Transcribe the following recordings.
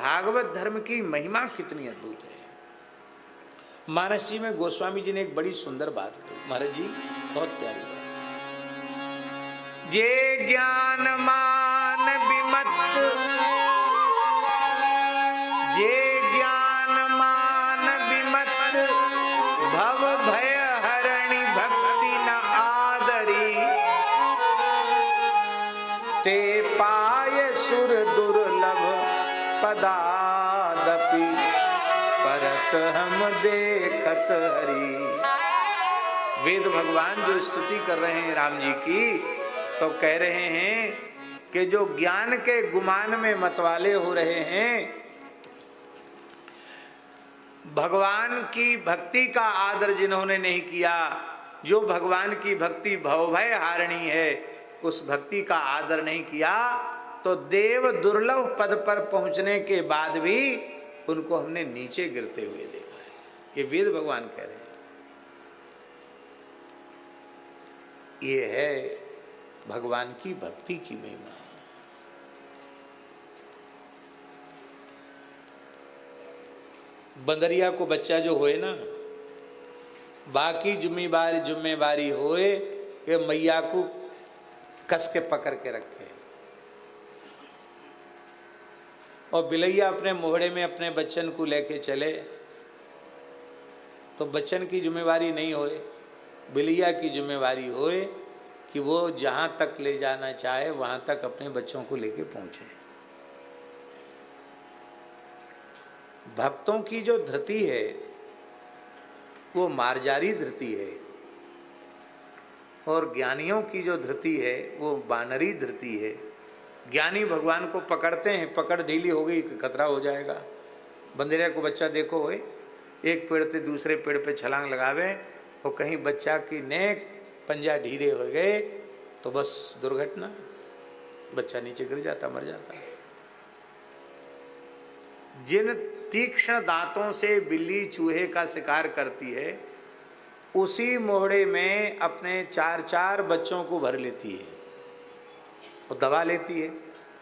भागवत धर्म की महिमा कितनी अद्भुत है। मानस जी में गोस्वामी जी ने एक बड़ी सुंदर बात कही, महाराज जी बहुत प्यारी बात। जे ज्ञान मान विमत, जे ज्ञान मान विमत, भव भय हरणि भक्ति न आदरी, ते पाय सुर दुर्लभ पदादपि, परत हम देखत हरि। वेद भगवान जो स्तुति कर रहे हैं राम जी की, तो कह रहे हैं कि जो ज्ञान के गुमान में मतवाले हो रहे हैं, भगवान की भक्ति का आदर जिन्होंने नहीं किया, जो भगवान की भक्ति भवभय हारिणी है, उस भक्ति का आदर नहीं किया, तो देव दुर्लभ पद पर पहुंचने के बाद भी उनको हमने नीचे गिरते हुए देखा है। ये वेद भगवान कह रहे हैं। ये है भगवान की भक्ति की महिमा। बंदरिया को बच्चा जो होए ना, बाकी जुम्मेवारी होए कि मैया को कस के पकड़ के रखे, और बिलैया अपने मोहड़े में अपने बच्चन को लेके चले, तो बच्चन की जिम्मेवारी नहीं होए, बिलैया की जिम्मेवारी होए कि वो जहाँ तक ले जाना चाहे वहाँ तक अपने बच्चों को लेके पहुँचे। भक्तों की जो धृति है वो मार्जारी धृति है, और ज्ञानियों की जो धृति है वो बानरी धृति है। ज्ञानी भगवान को पकड़ते हैं, पकड़ ढीली हो गई खतरा हो जाएगा। बंदरिया को बच्चा देखो होए, एक पेड़ से दूसरे पेड़ पे छलांग लगावे, और कहीं बच्चा की नेक पंजा ढीले हो गए तो बस दुर्घटना, बच्चा नीचे गिर जाता, मर जाता। जिन तीक्ष्ण दांतों से बिल्ली चूहे का शिकार करती है, उसी मोहड़े में अपने 4-4 बच्चों को भर लेती है और दबा लेती है,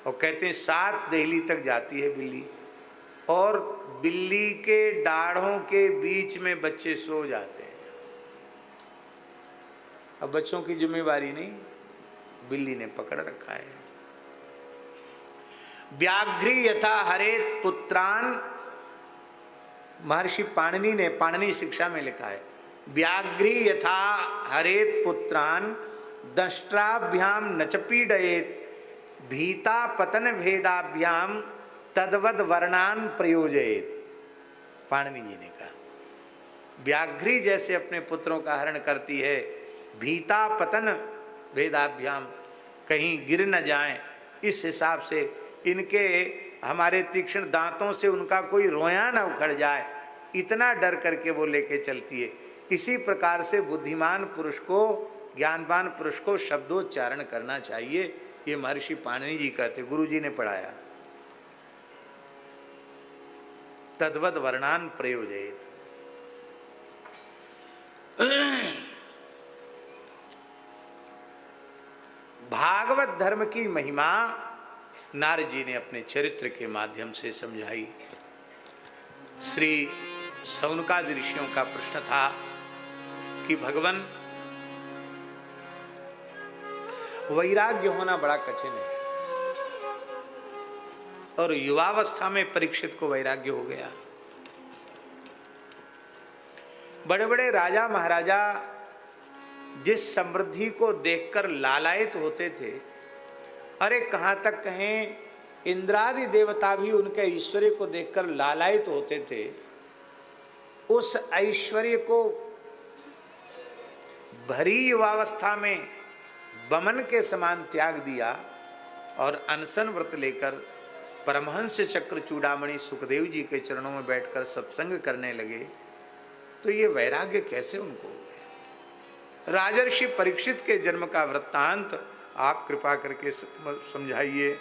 और कहते हैं 7 दहली तक जाती है बिल्ली, और बिल्ली के दाढ़ों के बीच में बच्चे सो जाते हैं। अब बच्चों की जिम्मेवारी नहीं, बिल्ली ने पकड़ रखा है। व्याघ्री यथा हरेत पुत्रान, महर्षि पाणिनि ने पाणिनि शिक्षा में लिखा है, व्याघ्री यथा हरेत पुत्रान दंष्ट्राभ्याम न च पीडयेत, भीता पतन भेदाभ्याम तद्वद वर्णान प्रयोजयेत। पाणिनि जी ने कहा, व्याघ्री जैसे अपने पुत्रों का हरण करती है, भीता पतन भेदाभ्याम, कहीं गिर न जाएं, इस हिसाब से इनके हमारे तीक्ष्ण दांतों से उनका कोई रोया न उखड़ जाए, इतना डर करके वो लेके चलती है। इसी प्रकार से बुद्धिमान पुरुष को, ज्ञानवान पुरुष को शब्दोच्चारण करना चाहिए। ये महर्षि पाणिनि जी कहते, गुरु जी ने पढ़ाया। तद्वद वर्णान प्रयोजयेत। भागवत धर्म की महिमा नारद जी ने अपने चरित्र के माध्यम से समझाई। श्री शौनकादि ऋषियों का प्रश्न था कि भगवान, वैराग्य होना बड़ा कठिन है, और युवावस्था में परीक्षित को वैराग्य हो गया। बड़े बड़े राजा महाराजा जिस समृद्धि को देखकर लालायित होते थे, अरे कहाँ तक कहें इंद्रादि देवता भी उनके ऐश्वर्य को देखकर लालायित होते थे, उस ऐश्वर्य को भरी युवावस्था में बमन के समान त्याग दिया और अनशन व्रत लेकर परमहंस चक्र चूड़ामणि सुखदेव जी के चरणों में बैठकर सत्संग करने लगे। तो ये वैराग्य कैसे उनको हो गया? राजर्षि परीक्षित के जन्म का वृत्तांत आप कृपा करके समझाइए।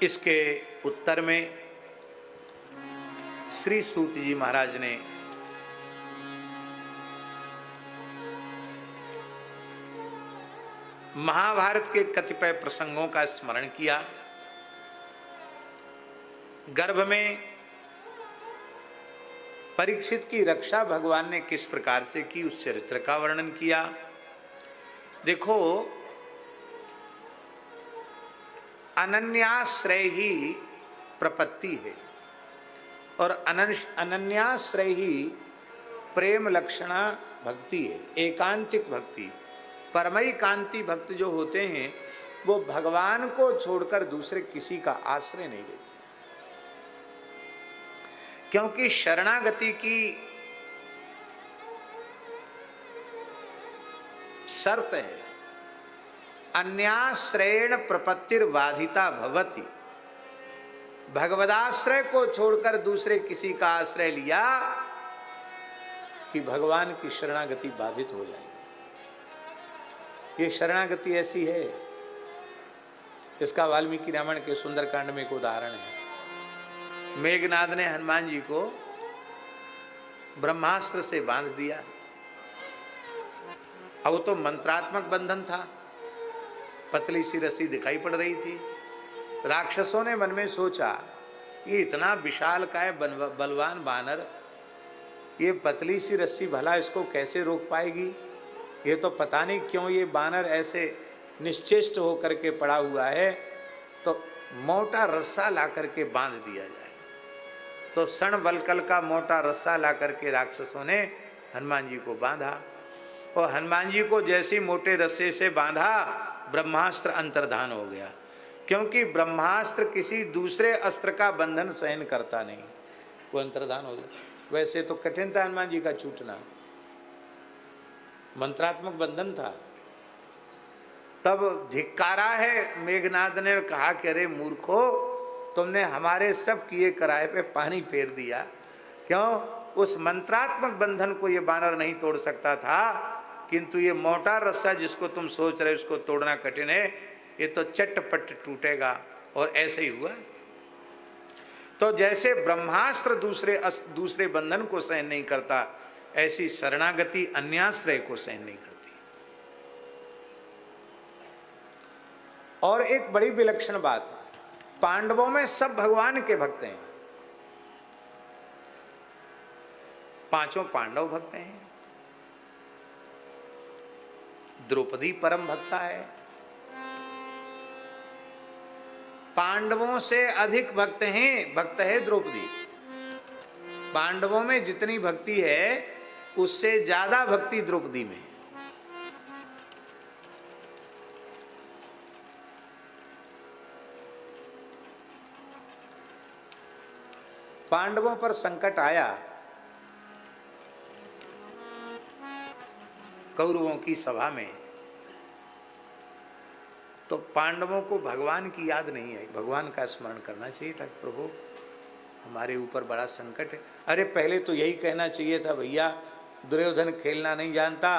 इसके उत्तर में श्री सूत जी महाराज ने महाभारत के कतिपय प्रसंगों का स्मरण किया। गर्भ में परीक्षित की रक्षा भगवान ने किस प्रकार से की, उस चरित्र का वर्णन किया। देखो, अनन्याश्रय ही प्रपत्ति है और अनन्याश्रय ही प्रेम लक्षणा भक्ति है, एकांतिक भक्ति। परमैकांती भक्त जो होते हैं वो भगवान को छोड़कर दूसरे किसी का आश्रय नहीं लेते, क्योंकि शरणागति की शर्त है अन्याश्रयेण प्रपत्तिर्बाधिता भवति। भगवदाश्रय को छोड़कर दूसरे किसी का आश्रय लिया कि भगवान की शरणागति बाधित हो जाएगी। ये शरणागति ऐसी है, इसका वाल्मीकि रामायण के सुंदरकांड में एक उदाहरण है। मेघनाद ने हनुमान जी को ब्रह्मास्त्र से बांध दिया। अब वो तो मंत्रात्मक बंधन था, पतली सी रस्सी दिखाई पड़ रही थी। राक्षसों ने मन में सोचा, ये इतना विशालकाय बलवान बानर, ये पतली सी रस्सी भला इसको कैसे रोक पाएगी। ये तो पता नहीं क्यों ये बानर ऐसे निश्चेष्ट होकर के पड़ा हुआ है, तो मोटा रस्सा ला करके बांध दिया जाए। तो सन बलकल का मोटा रस्सा ला करके राक्षसों ने हनुमान जी को बांधा, और हनुमान जी को जैसे मोटे रस्से से बांधा, ब्रह्मास्त्र अंतर्धान हो गया। क्योंकि ब्रह्मास्त्र किसी दूसरे अस्त्र का बंधन सहन करता नहीं, वो अंतर्धान हो गया। वैसे तो कठिन था हनुमान जी का छूटना, मंत्रात्मक बंधन था। तब धिक्कारा है, मेघनाद ने कहा कि अरे मूर्खो, तुमने हमारे सब किए कराए पे पानी फेर दिया। क्यों? उस मंत्रात्मक बंधन को ये बानर नहीं तोड़ सकता था, किंतु ये मोटा रस्सा जिसको तुम सोच रहे उसको तोड़ना कठिन है, ये तो चटपट टूटेगा। और ऐसे ही हुआ। तो जैसे ब्रह्मास्त्र दूसरे बंधन को सहन नहीं करता, ऐसी शरणागति अन्याश्रय को सहन नहीं करती। और एक बड़ी विलक्षण बात है, पांडवों में सब भगवान के भक्त हैं। पांचों पांडव भक्त हैं। द्रौपदी परम भक्ता है। पांडवों से अधिक भक्त है द्रौपदी। पांडवों में जितनी भक्ति है उससे ज्यादा भक्ति द्रौपदी में। पांडवों पर संकट आया, कौरवों की सभा में, तो पांडवों को भगवान की याद नहीं आई। भगवान का स्मरण करना चाहिए था, प्रभु हमारे ऊपर बड़ा संकट है। अरे पहले तो यही कहना चाहिए था, भैया दुर्योधन खेलना नहीं जानता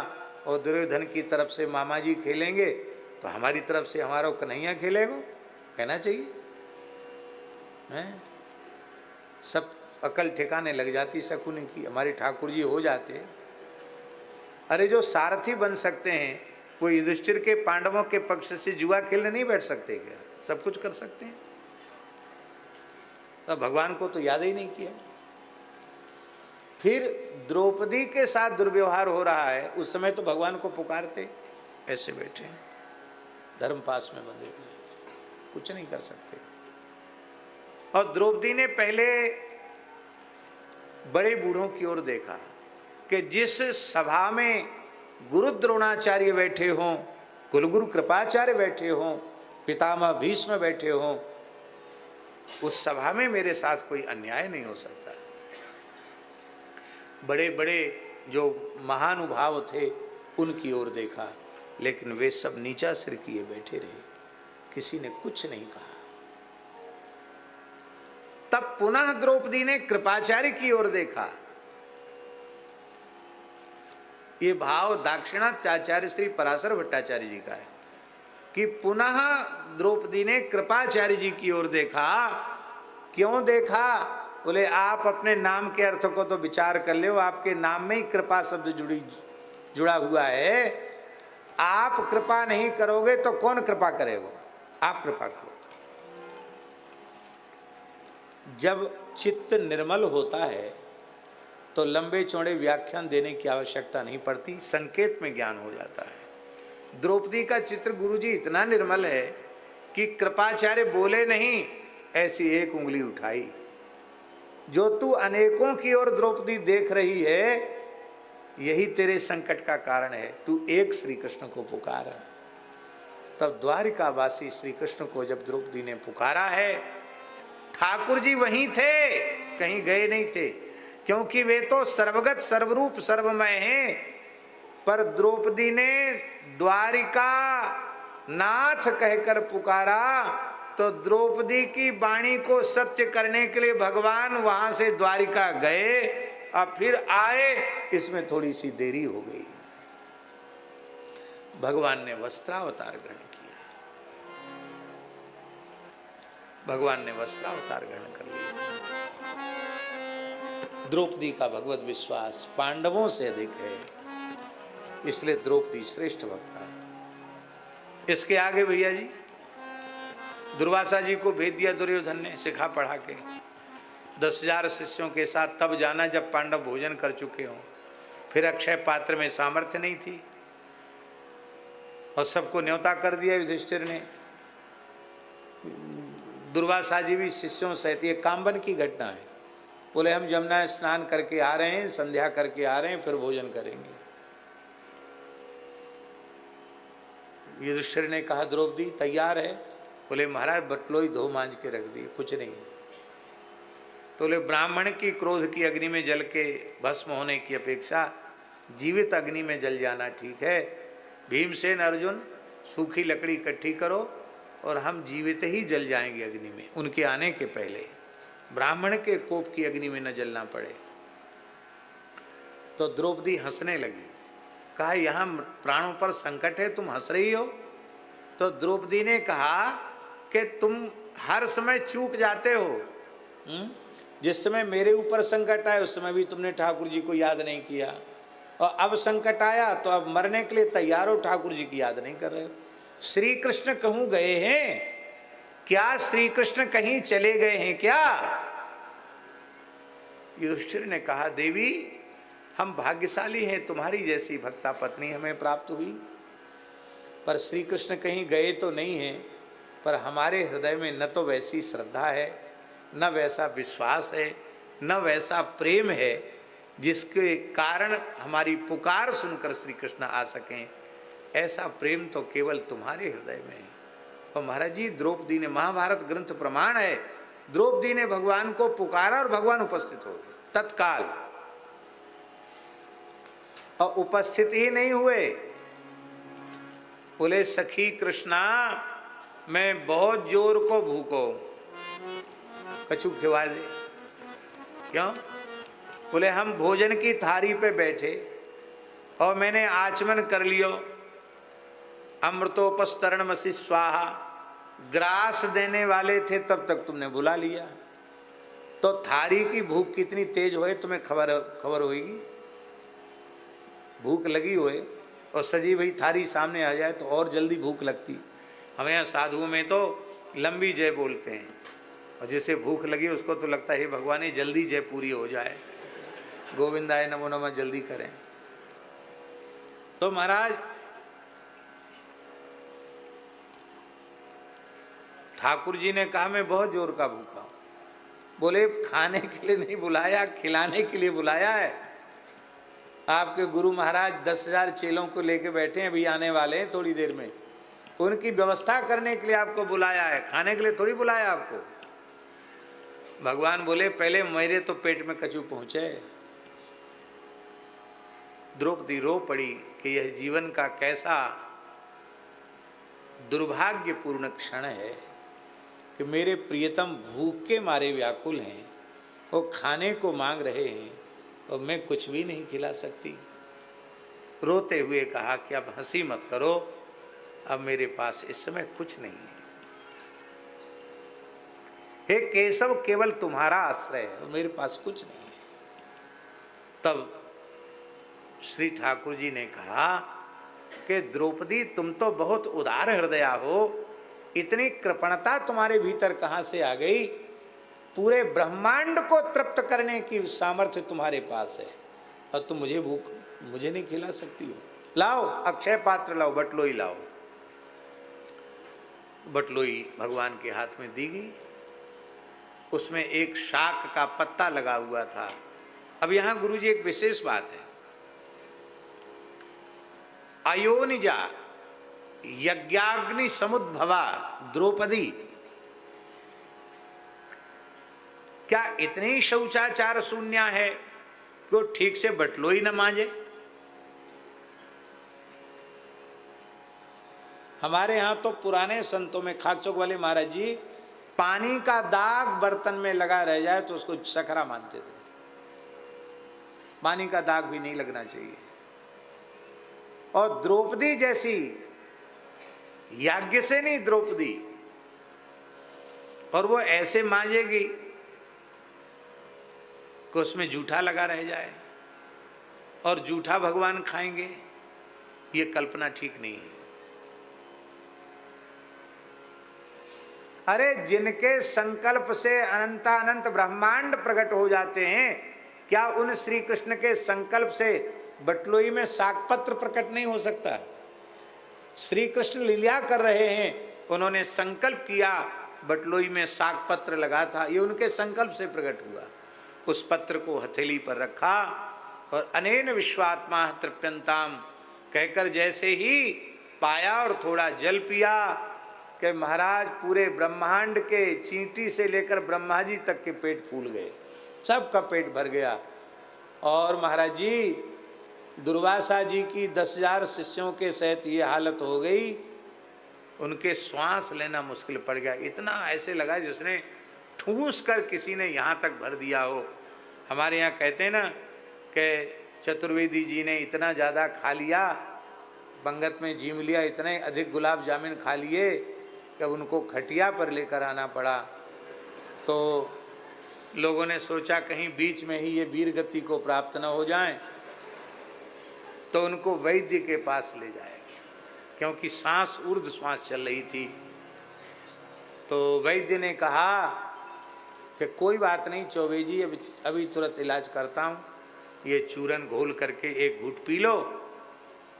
और दुर्योधन की तरफ से मामा जी खेलेंगे तो हमारी तरफ से हमारा कन्हैया खेलेगा, कहना चाहिए। हैं? सब अकल ठिकाने लग जाती शकुनी की, हमारे ठाकुर जी हो जाते। अरे जो सारथी बन सकते हैं वो युधिष्ठिर के पांडवों के पक्ष से जुआ खेलने नहीं बैठ सकते क्या? सब कुछ कर सकते हैं। तो भगवान को तो याद ही नहीं किया। फिर द्रौपदी के साथ दुर्व्यवहार हो रहा है, उस समय तो भगवान को पुकारते, ऐसे बैठे धर्म पास में बंधे हुए, कुछ नहीं कर सकते। और द्रौपदी ने पहले बड़े बूढ़ों की ओर देखा कि जिस सभा में गुरु द्रोणाचार्य बैठे हों, कुलगुरु कृपाचार्य बैठे हों, पितामह भीष्म बैठे हों, उस सभा में मेरे साथ कोई अन्याय नहीं हो सकता। बड़े बड़े जो महानुभाव थे उनकी ओर देखा, लेकिन वे सब नीचा सिर किए बैठे रहे, किसी ने कुछ नहीं कहा। तब पुनः द्रौपदी ने कृपाचार्य की ओर देखा। ये भाव दाक्षिणात्याचार्य श्री पराशर भट्टाचार्य जी का है कि पुनः द्रौपदी ने कृपाचार्य जी की ओर देखा। क्यों देखा? बोले आप अपने नाम के अर्थ को तो विचार कर ले, आपके नाम में ही कृपा शब्द जुड़ा हुआ है। आप कृपा नहीं करोगे तो कौन कृपा करेगा? आप कृपा करो। जब चित्त निर्मल होता है तो लंबे चौड़े व्याख्यान देने की आवश्यकता नहीं पड़ती, संकेत में ज्ञान हो जाता है। द्रौपदी का चित्र गुरुजी इतना निर्मल है कि कृपाचार्य बोले नहीं, ऐसी एक उंगली उठाई। जो तू अनेकों की ओर द्रौपदी देख रही है, यही तेरे संकट का कारण है। तू एक श्री कृष्ण को पुकार। तब द्वारिकावासी श्री कृष्ण को जब द्रौपदी ने पुकारा है, ठाकुर जी वहीं थे, कहीं गए नहीं थे, क्योंकि वे तो सर्वगत सर्वरूप सर्वमय हैं। पर द्रौपदी ने द्वारिका नाथ कहकर पुकारा, तो द्रौपदी की वाणी को सत्य करने के लिए भगवान वहां से द्वारिका गए और फिर आए। इसमें थोड़ी सी देरी हो गई। भगवान ने वस्त्रावतार ग्रहण किया, भगवान ने वस्त्रावतार ग्रहण कर लिया। द्रौपदी का भगवत विश्वास पांडवों से अधिक है, इसलिए द्रौपदी श्रेष्ठ वक्ता है। इसके आगे भैया जी दुर्वासा जी को भेज दिया दुर्योधन ने सिखा पढ़ा के 10,000 शिष्यों के साथ। तब जाना जब पांडव भोजन कर चुके हों। फिर अक्षय पात्र में सामर्थ्य नहीं थी और सबको न्योता कर दिया युधिष्ठिर ने। दुर्वासा जी भी शिष्यों सहित, ये कामबन की घटना है। बोले हम जमुना स्नान करके आ रहे हैं, संध्या करके आ रहे हैं, फिर भोजन करेंगे। युधिष्ठिर ने कहा द्रौपदी तैयार है? बोले महाराज बटलोई धो मांझ के रख दिए, कुछ नहीं। तो बोले ब्राह्मण की क्रोध की अग्नि में जल के भस्म होने की अपेक्षा जीवित अग्नि में जल जाना ठीक है। भीमसेन अर्जुन सूखी लकड़ी इकट्ठी करो और हम जीवित ही जल जाएंगे अग्नि में, उनके आने के पहले। ब्राह्मण के कोप की अग्नि में न जलना पड़े। तो द्रौपदी हंसने लगी, कहा यहाँ प्राणों पर संकट है, तुम हंस रही हो? तो द्रौपदी ने कहा कि तुम हर समय चूक जाते हो। जिस समय मेरे ऊपर संकट आया उस समय भी तुमने ठाकुर जी को याद नहीं किया, और अब संकट आया तो अब मरने के लिए तैयार हो, ठाकुर जी की याद नहीं कर रहे हो। श्री कृष्ण कहूं गए हैं क्या? श्री कृष्ण कहीं चले गए हैं क्या? युधिष्ठिर ने कहा देवी हम भाग्यशाली हैं, तुम्हारी जैसी भक्ता पत्नी हमें प्राप्त हुई। पर श्री कृष्ण कहीं गए तो नहीं हैं, पर हमारे हृदय में न तो वैसी श्रद्धा है, न वैसा विश्वास है, न वैसा प्रेम है जिसके कारण हमारी पुकार सुनकर श्री कृष्ण आ सकें। ऐसा प्रेम तो केवल तुम्हारे हृदय में है। और महाराज जी द्रौपदी ने, महाभारत ग्रंथ प्रमाण है, द्रौपदी ने भगवान को पुकारा और भगवान उपस्थित हो गए तत्काल। और उपस्थित ही नहीं हुए, बोले सखी कृष्णा मैं बहुत जोर को भूखो, कछु खिवा दे। क्यों? बोले हम भोजन की थाली पे बैठे और मैंने आचमन कर लियो, अमृतोपस्तरणमसि स्वाहा, ग्रास देने वाले थे तब तक तुमने बुला लिया। तो थाली की भूख कितनी तेज होए तुम्हें खबर होगी। भूख लगी होए और सजी हुई थाली सामने आ जाए तो और जल्दी भूख लगती। हमें यहाँ साधुओं में तो लंबी जय बोलते हैं, और जिसे भूख लगी उसको तो लगता है हे भगवान जल्दी जय पूरी हो जाए, गोविंदाय नमो नमः जल्दी करें। तो महाराज ठाकुर जी ने कहा मैं बहुत जोर का भूखा हूं। बोले खाने के लिए नहीं बुलाया, खिलाने के लिए बुलाया है। आपके गुरु महाराज 10,000 चेलों को लेके बैठे हैं, अभी आने वाले हैं थोड़ी देर में, उनकी व्यवस्था करने के लिए आपको बुलाया है, खाने के लिए थोड़ी बुलाया आपको। भगवान बोले पहले मेरे तो पेट में कछु पहुंचे। द्रौपदी रो पड़ी कि यह जीवन का कैसा दुर्भाग्यपूर्ण क्षण है कि मेरे प्रियतम भूख के मारे व्याकुल हैं, वो खाने को मांग रहे हैं और मैं कुछ भी नहीं खिला सकती। रोते हुए कहा कि अब हंसी मत करो, अब मेरे पास इस समय कुछ नहीं है। हे केशव केवल तुम्हारा आश्रय है और मेरे पास कुछ नहीं है। तब श्री ठाकुर जी ने कहा कि द्रौपदी तुम तो बहुत उदार हृदया हो, इतनी कृपणता तुम्हारे भीतर कहाँ से आ गई? पूरे ब्रह्मांड को तृप्त करने की सामर्थ्य तुम्हारे पास है, और तुम मुझे नहीं खिला सकती हो। लाओ अक्षय पात्र लाओ, बटलोई लाओ। बटलोई भगवान के हाथ में दी गई। उसमें एक शाक का पत्ता लगा हुआ था। अब यहां गुरुजी एक विशेष बात है, अयोनिजा यज्ञाग्नि समुद्भवा द्रौपदी, क्या इतनी शौचाचार शून्य है कि वो ठीक से बटलोई न मांजे? हमारे यहाँ तो पुराने संतों में खाकचौक वाले महाराज जी, पानी का दाग बर्तन में लगा रह जाए तो उसको सकरा मानते थे। पानी का दाग भी नहीं लगना चाहिए। और द्रौपदी जैसी, याज्ञ से नहीं द्रौपदी, और वो ऐसे मांजेगी कि उसमें जूठा लगा रह जाए, और जूठा भगवान खाएंगे, ये कल्पना ठीक नहीं है। अरे जिनके संकल्प से अनंतानंत ब्रह्मांड प्रकट हो जाते हैं, क्या उन श्री कृष्ण के संकल्प से बटलोई में शाकपत्र प्रकट नहीं हो सकता? श्री कृष्ण लीला कर रहे हैं, उन्होंने संकल्प किया, बटलोई में शाकपत्र लगा था, ये उनके संकल्प से प्रकट हुआ। उस पत्र को हथेली पर रखा और अनेन विश्वात्मा तृप्यंताम कहकर जैसे ही पाया और थोड़ा जल पिया कि महाराज पूरे ब्रह्मांड के चींटी से लेकर ब्रह्मा जी तक के पेट फूल गए, सबका पेट भर गया। और महाराज जी दुर्वासा जी की 10,000 शिष्यों के सहित ये हालत हो गई, उनके श्वास लेना मुश्किल पड़ गया। इतना ऐसे लगा जिसने ठूस कर किसी ने यहाँ तक भर दिया हो। हमारे यहाँ कहते हैं ना कि चतुर्वेदी जी ने इतना ज़्यादा खा लिया, पंगत में झीम लिया, इतने अधिक गुलाब जामुन खा लिए कि उनको खटिया पर लेकर आना पड़ा। तो लोगों ने सोचा कहीं बीच में ही ये वीर गति को प्राप्त न हो जाएं, तो उनको वैद्य के पास ले जाए, क्योंकि सांस ऊर्ध्व श्वास चल रही थी। तो वैद्य ने कहा कि कोई बात नहीं चौबे जी, अभी तुरंत इलाज करता हूँ, ये चूरन घोल करके एक घूंट पी लो,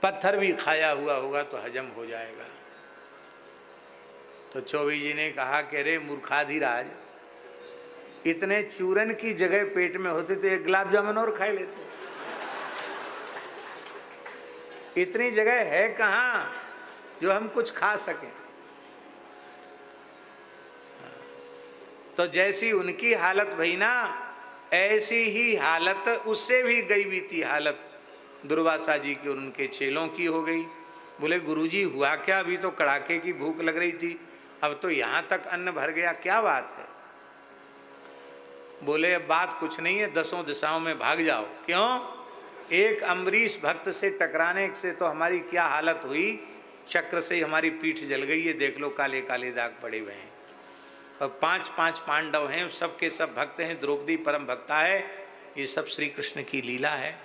पत्थर भी खाया हुआ होगा तो हजम हो जाएगा। तो चौबे जी ने कहा कि अरे मूर्खाधिराज, इतने चूरन की जगह पेट में होते तो एक गुलाब जामुन और खा लेते, इतनी जगह है कहाँ जो हम कुछ खा सकें। तो जैसी उनकी हालत भई ना, ऐसी ही हालत उससे भी गई हुई थी हालत दुर्वासा जी की और उनके चेलों की हो गई। बोले गुरुजी हुआ क्या? अभी तो कड़ाके की भूख लग रही थी, अब तो यहाँ तक अन्न भर गया, क्या बात है? बोले अब बात कुछ नहीं है, 10 दिशाओं में भाग जाओ। क्यों? एक अम्बरीश भक्त से टकराने से तो हमारी क्या हालत हुई, चक्र से हमारी पीठ जल गई है, देख लो काले काले दाग पड़े हुए हैं। और 5 पांडव हैं, सबके सब भक्त हैं, द्रौपदी परम भक्ता है, ये सब श्री कृष्ण की लीला है,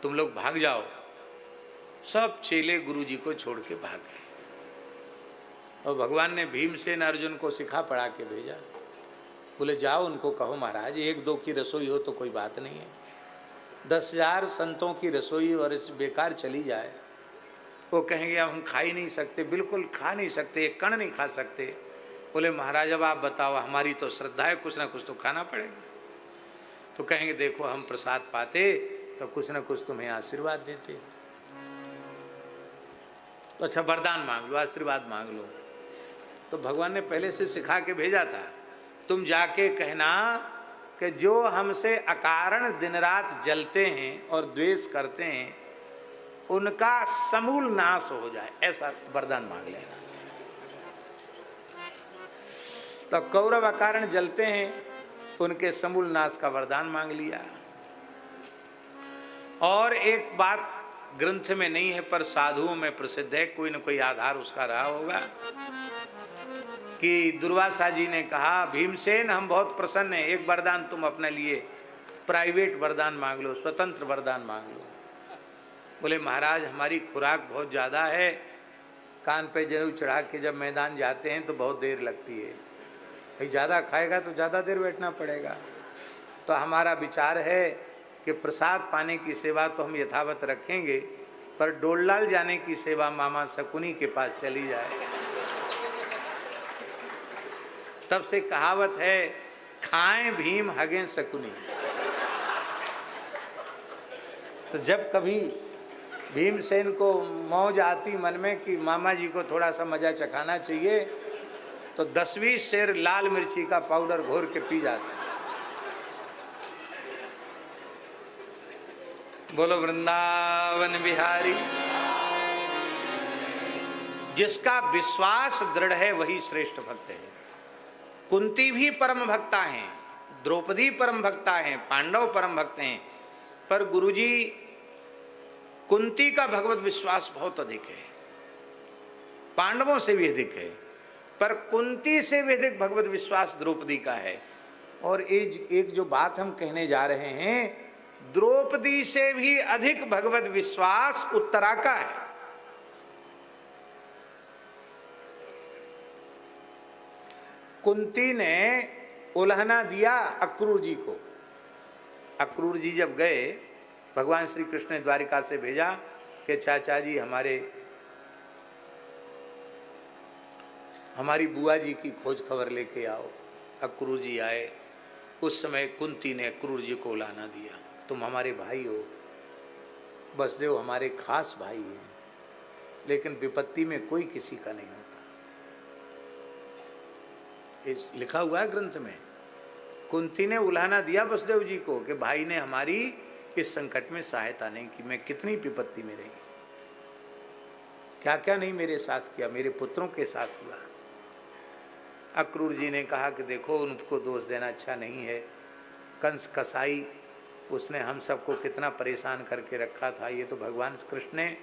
तुम लोग भाग जाओ। सब चेले गुरु जी को छोड़ के भाग गए। और भगवान ने भीमसेन अर्जुन को सिखा पढ़ा के भेजा। बोले जाओ उनको कहो महाराज 1-2 की रसोई हो तो कोई बात नहीं है, 10,000 संतों की रसोई और इस बेकार चली जाए, वो कहेंगे अब हम खा ही नहीं सकते, बिल्कुल खा नहीं सकते, एक कण नहीं खा सकते। बोले महाराज अब आप बताओ, हमारी तो श्रद्धा है, कुछ ना कुछ तो खाना पड़ेगा। तो कहेंगे देखो हम प्रसाद पाते तो कुछ ना कुछ तुम्हें आशीर्वाद देते, तो अच्छा वरदान मांग लो, आशीर्वाद मांग लो। तो भगवान ने पहले से सिखा के भेजा था, तुम जाके कहना कि जो हमसे अकारण दिन रात जलते हैं और द्वेष करते हैं, उनका समूल नाश हो जाए, ऐसा वरदान मांग लेना। तो कौरव अकारण जलते हैं, उनके समूल नाश का वरदान मांग लिया। और एक बात ग्रंथ में नहीं है पर साधुओं में प्रसिद्ध है, कोई न कोई आधार उसका रहा होगा, कि दुर्वासा जी ने कहा भीमसेन हम बहुत प्रसन्न हैं, एक वरदान तुम अपने लिए प्राइवेट वरदान मांग लो, स्वतंत्र वरदान मांग लो। बोले महाराज हमारी खुराक बहुत ज़्यादा है, कान पे जरूर चढ़ा के जब मैदान जाते हैं तो बहुत देर लगती है, भाई ज़्यादा खाएगा तो ज़्यादा देर बैठना पड़ेगा। तो हमारा विचार है कि प्रसाद पाने की सेवा तो हम यथावत रखेंगे, पर डोललाल जाने की सेवा मामा शकुनी के पास चली जाए। तब से कहावत है, खाएं भीम हगें शकुनी। तो जब कभी भीमसेन को मौज आती मन में कि मामा जी को थोड़ा सा मजा चखाना चाहिए, तो 10-20 सेर लाल मिर्ची का पाउडर घोर के पी जाते। बोलो वृंदावन बिहारी। जिसका विश्वास दृढ़ है वही श्रेष्ठ भक्त है। कुंती भी परम भक्ता हैं, द्रौपदी परम भक्ता हैं, पांडव परम भक्त हैं, पर गुरुजी कुंती का भगवत विश्वास बहुत अधिक है, पांडवों से भी अधिक है, पर कुंती से भी अधिक भगवत विश्वास द्रौपदी का है। और एक जो बात हम कहने जा रहे हैं, द्रौपदी से भी अधिक भगवत विश्वास उत्तरा का है। कुंती ने उल्हना दिया अक्रूर जी को। अक्रूर जी जब गए, भगवान श्री कृष्ण ने द्वारिका से भेजा कि चाचा जी हमारी बुआ जी की खोज खबर लेके आओ। अक्रूर जी आए। उस समय कुंती ने अक्रूर जी को उलाना दिया, तुम हमारे भाई हो, बसदेव हमारे खास भाई हैं, लेकिन विपत्ति में कोई किसी का नहीं होता। इस लिखा हुआ है ग्रंथ में। कुंती ने उलाना दिया बसदेव जी को कि भाई ने हमारी इस संकट में सहायता नहीं की, मैं कितनी विपत्ति में रही, क्या क्या नहीं मेरे साथ किया, मेरे पुत्रों के साथ हुआ। अक्रूर जी ने कहा कि देखो, उनको दोष देना अच्छा नहीं है, कंस कसाई उसने हम सबको कितना परेशान करके रखा था, ये तो भगवान कृष्ण ने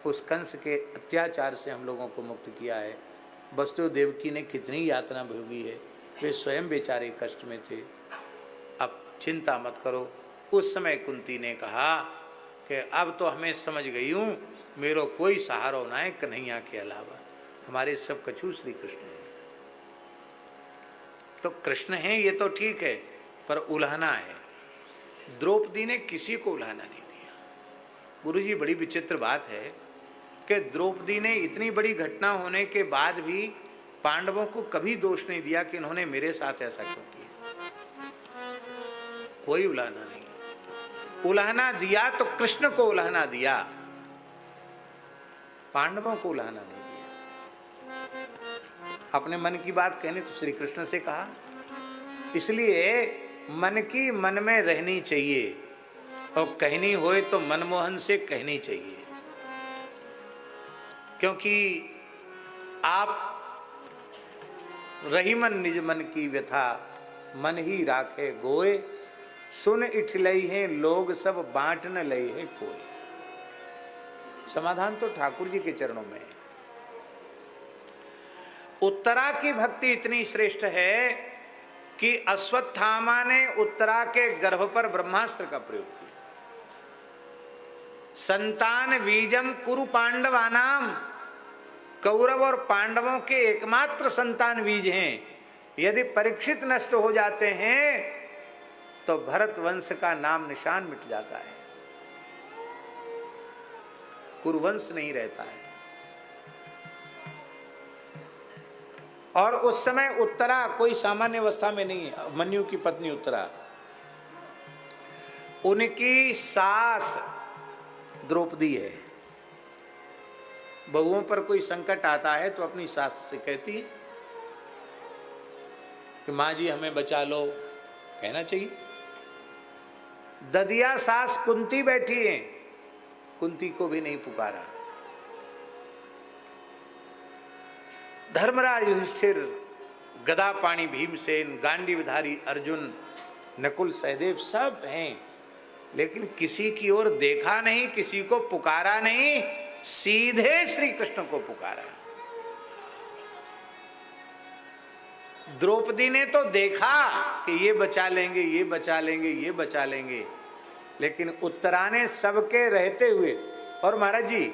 उस कंस के अत्याचार से हम लोगों को मुक्त किया है। वसुदेव देवकी ने कितनी यातना भोगी है, वे स्वयं बेचारे कष्ट में थे, अब चिंता मत करो। उस समय कुंती ने कहा कि अब तो हमें समझ गई हूँ, मेरो कोई सहारा ना है कन्हैया के अलावा, हमारे सब कछु श्री कृष्ण हैं। तो कृष्ण हैं ये तो ठीक है, पर उल्हना है। द्रौपदी ने किसी को उल्हाना नहीं दिया। गुरुजी बड़ी विचित्र बात है कि द्रौपदी ने इतनी बड़ी घटना होने के बाद भी पांडवों को कभी दोष नहीं दिया कि इन्होंने मेरे साथ ऐसा क्यों किया, कोई उल्हाना नहीं। उल्हाना दिया तो कृष्ण को उल्हाना दिया, पांडवों को उल्हाना नहीं दिया। अपने मन की बात कहनी तो श्री कृष्ण से कहा, इसलिए मन की मन में रहनी चाहिए और कहनी होए तो मनमोहन से कहनी चाहिए, क्योंकि आप रही मन निज मन की व्यथा, मन ही राखे गोए, सुन इठलई हैं लोग सब बांट न लई है कोई। समाधान तो ठाकुर जी के चरणों में है। उत्तरा की भक्ति इतनी श्रेष्ठ है कि अश्वत्थामा ने उत्तरा के गर्भ पर ब्रह्मास्त्र का प्रयोग किया। संतान बीजम कुरु पांडवानाम, कौरव और पांडवों के एकमात्र संतान बीज हैं। यदि परीक्षित नष्ट हो जाते हैं तो भरत वंश का नाम निशान मिट जाता है, कुरुवंश नहीं रहता है। और उस समय उत्तरा कोई सामान्य अवस्था में नहीं है। मन्यु की पत्नी उत्तरा, उनकी सास द्रौपदी है। बहुओं पर कोई संकट आता है तो अपनी सास से कहती है कि माँ जी हमें बचा लो, कहना चाहिए। ददिया सास कुंती बैठी है, कुंती को भी नहीं पुकारा। धर्मराज युधिष्ठिर, गदा पाणी भीमसेन, गांडीवधारी अर्जुन, नकुल सहदेव सब हैं, लेकिन किसी की ओर देखा नहीं, किसी को पुकारा नहीं, सीधे श्री कृष्ण को पुकारा। द्रौपदी ने तो देखा कि ये बचा लेंगे, ये बचा लेंगे, ये बचा लेंगे, लेकिन उत्तरा ने सबके रहते हुए और महाराज जी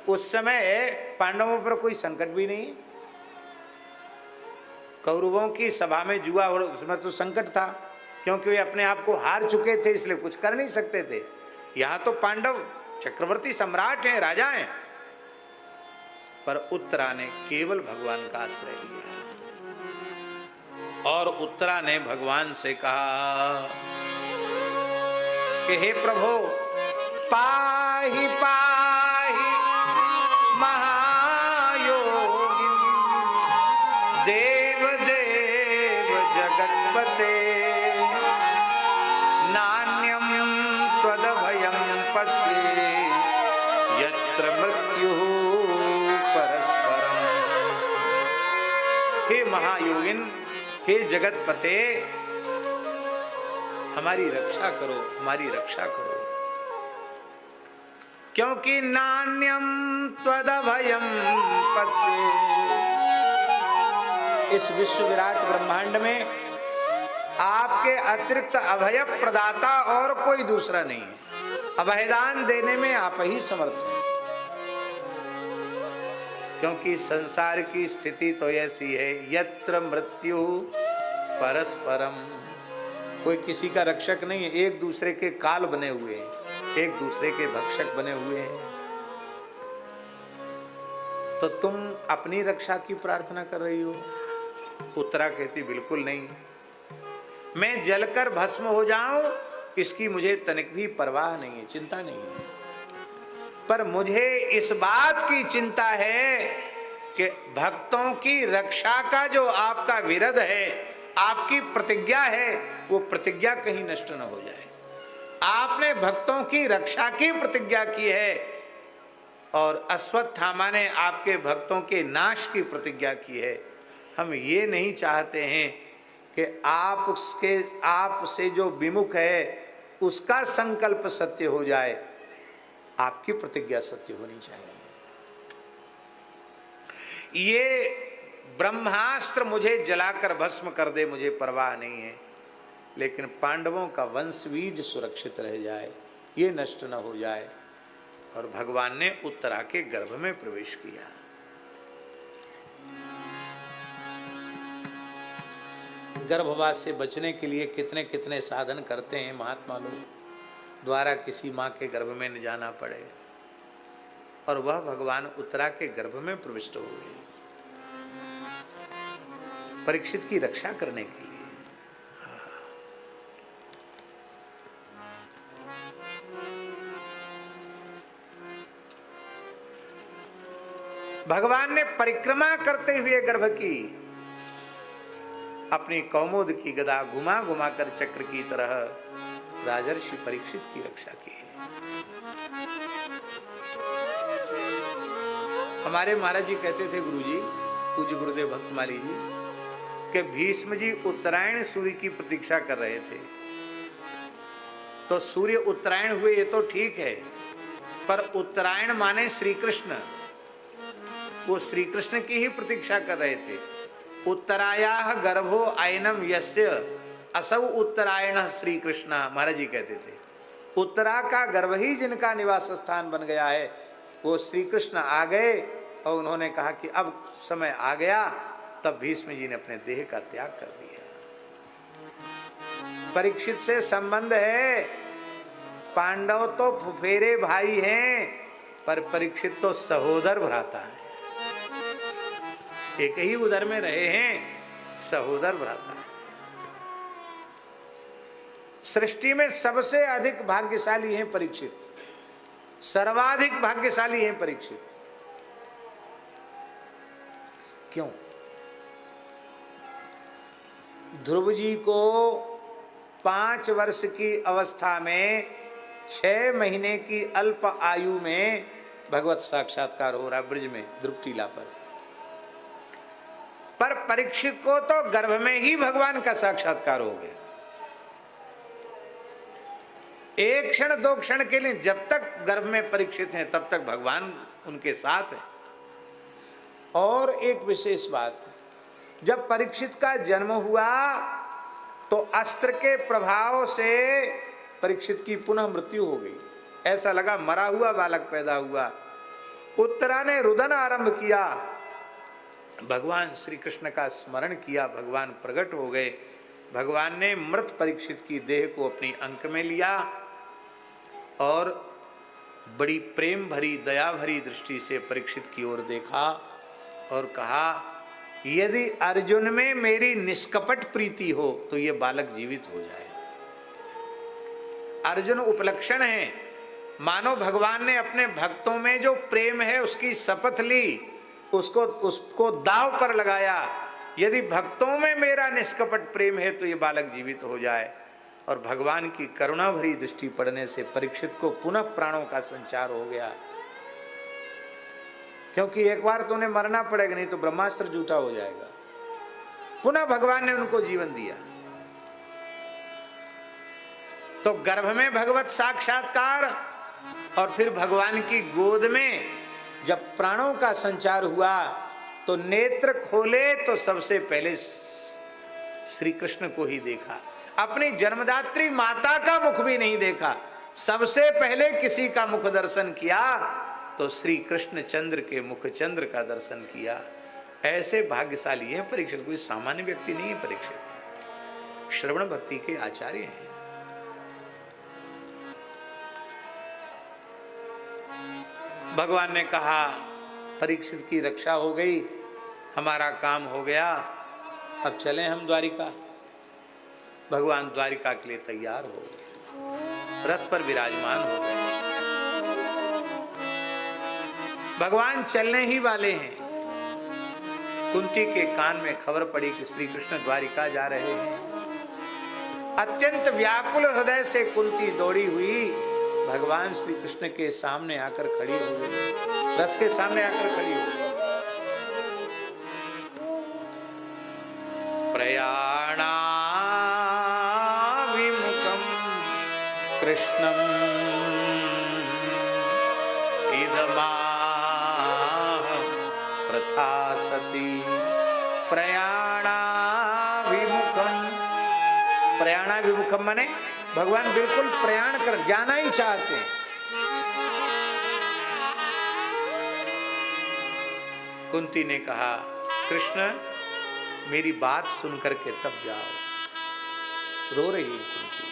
उस समय पांडवों पर कोई संकट भी नहीं। कौरवों की सभा में जुआ और उसमें तो संकट था, क्योंकि वे अपने आप को हार चुके थे, इसलिए कुछ कर नहीं सकते थे। यहां तो पांडव चक्रवर्ती सम्राट हैं, राजा हैं, पर उत्तरा ने केवल भगवान का आश्रय लिया। और उत्तरा ने भगवान से कहा कि हे प्रभु, पाहि पाहि महायोगी देव देव जगत्पते, नान्यम त्वदभयं पश्ये यत्र मृत्यु परस्परम। हे महायोगिन, हे जगतपते, हमारी रक्षा करो, हमारी रक्षा करो, क्योंकि नान्यम त्वदभयं पश्ये, इस विश्व विराट ब्रह्मांड में आपके अतिरिक्त अभय प्रदाता और कोई दूसरा नहीं है। अभयदान देने में आप ही समर्थ हैं, क्योंकि संसार की स्थिति तो ऐसी है, यत्र मृत्यु परस्परम, कोई किसी का रक्षक नहीं है, एक दूसरे के काल बने हुए हैं, एक दूसरे के भक्षक बने हुए हैं। तो तुम अपनी रक्षा की प्रार्थना कर रही हो? उत्तरा कहती बिल्कुल नहीं, मैं जलकर भस्म हो जाऊं इसकी मुझे तनिक भी परवाह नहीं है, चिंता नहीं है, पर मुझे इस बात की चिंता है कि भक्तों की रक्षा का जो आपका विरध है, आपकी प्रतिज्ञा है, वो प्रतिज्ञा कहीं नष्ट न हो जाए। आपने भक्तों की रक्षा की प्रतिज्ञा की है और अश्वत्थामा ने आपके भक्तों के नाश की प्रतिज्ञा की है। हम ये नहीं चाहते हैं कि आपसे जो विमुख है उसका संकल्प सत्य हो जाए, आपकी प्रतिज्ञा सत्य होनी चाहिए। ये ब्रह्मास्त्र मुझे जलाकर भस्म कर दे, मुझे परवाह नहीं है, लेकिन पांडवों का वंश बीज सुरक्षित रह जाए, ये नष्ट न हो जाए। और भगवान ने उत्तरा के गर्भ में प्रवेश किया। गर्भवास से बचने के लिए कितने कितने साधन करते हैं महात्मा लोग, द्वारा किसी माँ के गर्भ में न जाना पड़े, और वह भगवान उत्तरा के गर्भ में प्रविष्ट हो गए परीक्षित की रक्षा करने के लिए। भगवान ने परिक्रमा करते हुए गर्भ की अपनी कौमुद की गदा घुमा घुमा कर चक्र की तरह राजर्षि परीक्षित की रक्षा की। हमारे महाराज जी कहते थे, गुरुजी, पूज्य गुरुदेव भक्तमाली जी, कि भीष्म जी उत्तरायण सूर्य की प्रतीक्षा कर रहे थे। तो सूर्य उत्तरायण हुए ये तो ठीक है, पर उत्तरायण माने श्री कृष्ण, वो श्री कृष्ण की ही प्रतीक्षा कर रहे थे। उत्तरायाः गर्भो आयनम यस्य असौ उत्तरायण श्री कृष्ण, महाराज जी कहते थे, उत्तरा का गर्भ ही जिनका निवास स्थान बन गया है, वो श्री कृष्ण आ गए। और उन्होंने कहा कि अब समय आ गया, तब भीष्म जी ने अपने देह का त्याग कर दिया। परीक्षित से संबंध है, पांडव तो फुफेरे भाई हैं, पर परीक्षित तो सहोदर भ्राता है, एक ही उदर में रहे हैं, सहोदर भ्राता है। सृष्टि में सबसे अधिक भाग्यशाली हैं परीक्षित, सर्वाधिक भाग्यशाली हैं परीक्षित। क्यों? ध्रुव जी को 5 वर्ष की अवस्था में 6 महीने की अल्प आयु में भगवत साक्षात्कार हो रहा ब्रज में ध्रुव टीला पर परीक्षित को तो गर्भ में ही भगवान का साक्षात्कार हो गया। एक क्षण 2 क्षण के लिए जब तक गर्भ में परीक्षित हैं, तब तक भगवान उनके साथ है। और एक विशेष बात, जब परीक्षित का जन्म हुआ तो अस्त्र के प्रभाव से परीक्षित की पुनः मृत्यु हो गई। ऐसा लगा मरा हुआ बालक पैदा हुआ। उत्तरा ने रुदन आरंभ किया, भगवान श्री कृष्ण का स्मरण किया, भगवान प्रकट हो गए। भगवान ने मृत परीक्षित की देह को अपनी अंक में लिया और बड़ी प्रेम भरी दया भरी दृष्टि से परीक्षित की ओर देखा और कहा, यदि अर्जुन में मेरी निष्कपट प्रीति हो तो ये बालक जीवित हो जाए। अर्जुन उपलक्षण है, मानो भगवान ने अपने भक्तों में जो प्रेम है उसकी शपथ ली, उसको दांव पर लगाया। यदि भक्तों में मेरा निष्कपट प्रेम है तो ये बालक जीवित हो जाए। और भगवान की करुणा भरी दृष्टि पड़ने से परीक्षित को पुनः प्राणों का संचार हो गया, क्योंकि एक बार तो उन्हें मरना पड़ेगा, नहीं तो ब्रह्मास्त्र झूठा हो जाएगा। पुनः भगवान ने उनको जीवन दिया। तो गर्भ में भगवत साक्षात्कार और फिर भगवान की गोद में जब प्राणों का संचार हुआ तो नेत्र खोले तो सबसे पहले श्री कृष्ण को ही देखा। अपनी जन्मदात्री माता का मुख भी नहीं देखा, सबसे पहले किसी का मुख दर्शन किया तो श्री कृष्ण चंद्र के मुख चंद्र का दर्शन किया। ऐसे भाग्यशाली है परीक्षित, कोई सामान्य व्यक्ति नहीं है परीक्षित, श्रवण भक्ति के आचार्य हैं। भगवान ने कहा, परीक्षित की रक्षा हो गई, हमारा काम हो गया, अब चलें हम द्वारिका। भगवान द्वारिका के लिए तैयार हो गए, रथ पर विराजमान हो गए। भगवान चलने ही वाले हैं। कुंती के कान में खबर पड़ी कि श्री कृष्ण द्वारिका जा रहे हैं। अत्यंत व्याकुल हृदय से कुंती दौड़ी हुई भगवान श्री कृष्ण के सामने आकर खड़ी हो गई, रथ के सामने आकर खड़ी हो गई। प्रयाणा विमुखम कृष्णम इदमा प्रथा सती। प्रयाणा विमुखम, प्रयाणा विमुखम माने भगवान बिल्कुल प्रयाण कर जाना ही चाहते हैं। कुंती ने कहा, कृष्ण मेरी बात सुनकर के तब जाओ। रो रही है कुंती।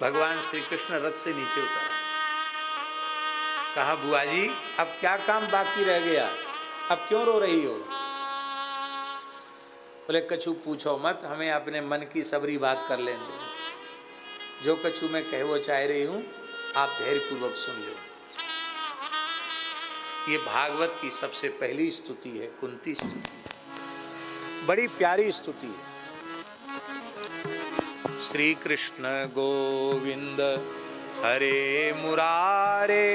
भगवान श्री कृष्ण रथ से नीचे उतरा, कहा, बुआ जी अब क्या काम बाकी रह गया, अब क्यों रो रही हो? बोले, कछु पूछो मत, हमें अपने मन की सबरी बात कर लेने दो। जो कछु मैं कह वो चाह रही हूं, आप धैर्य पूर्वक सुन लो। ये भागवत की सबसे पहली स्तुति है, कुंती स्तुति, बड़ी प्यारी स्तुति है। श्री कृष्ण गोविंद हरे मुरारे,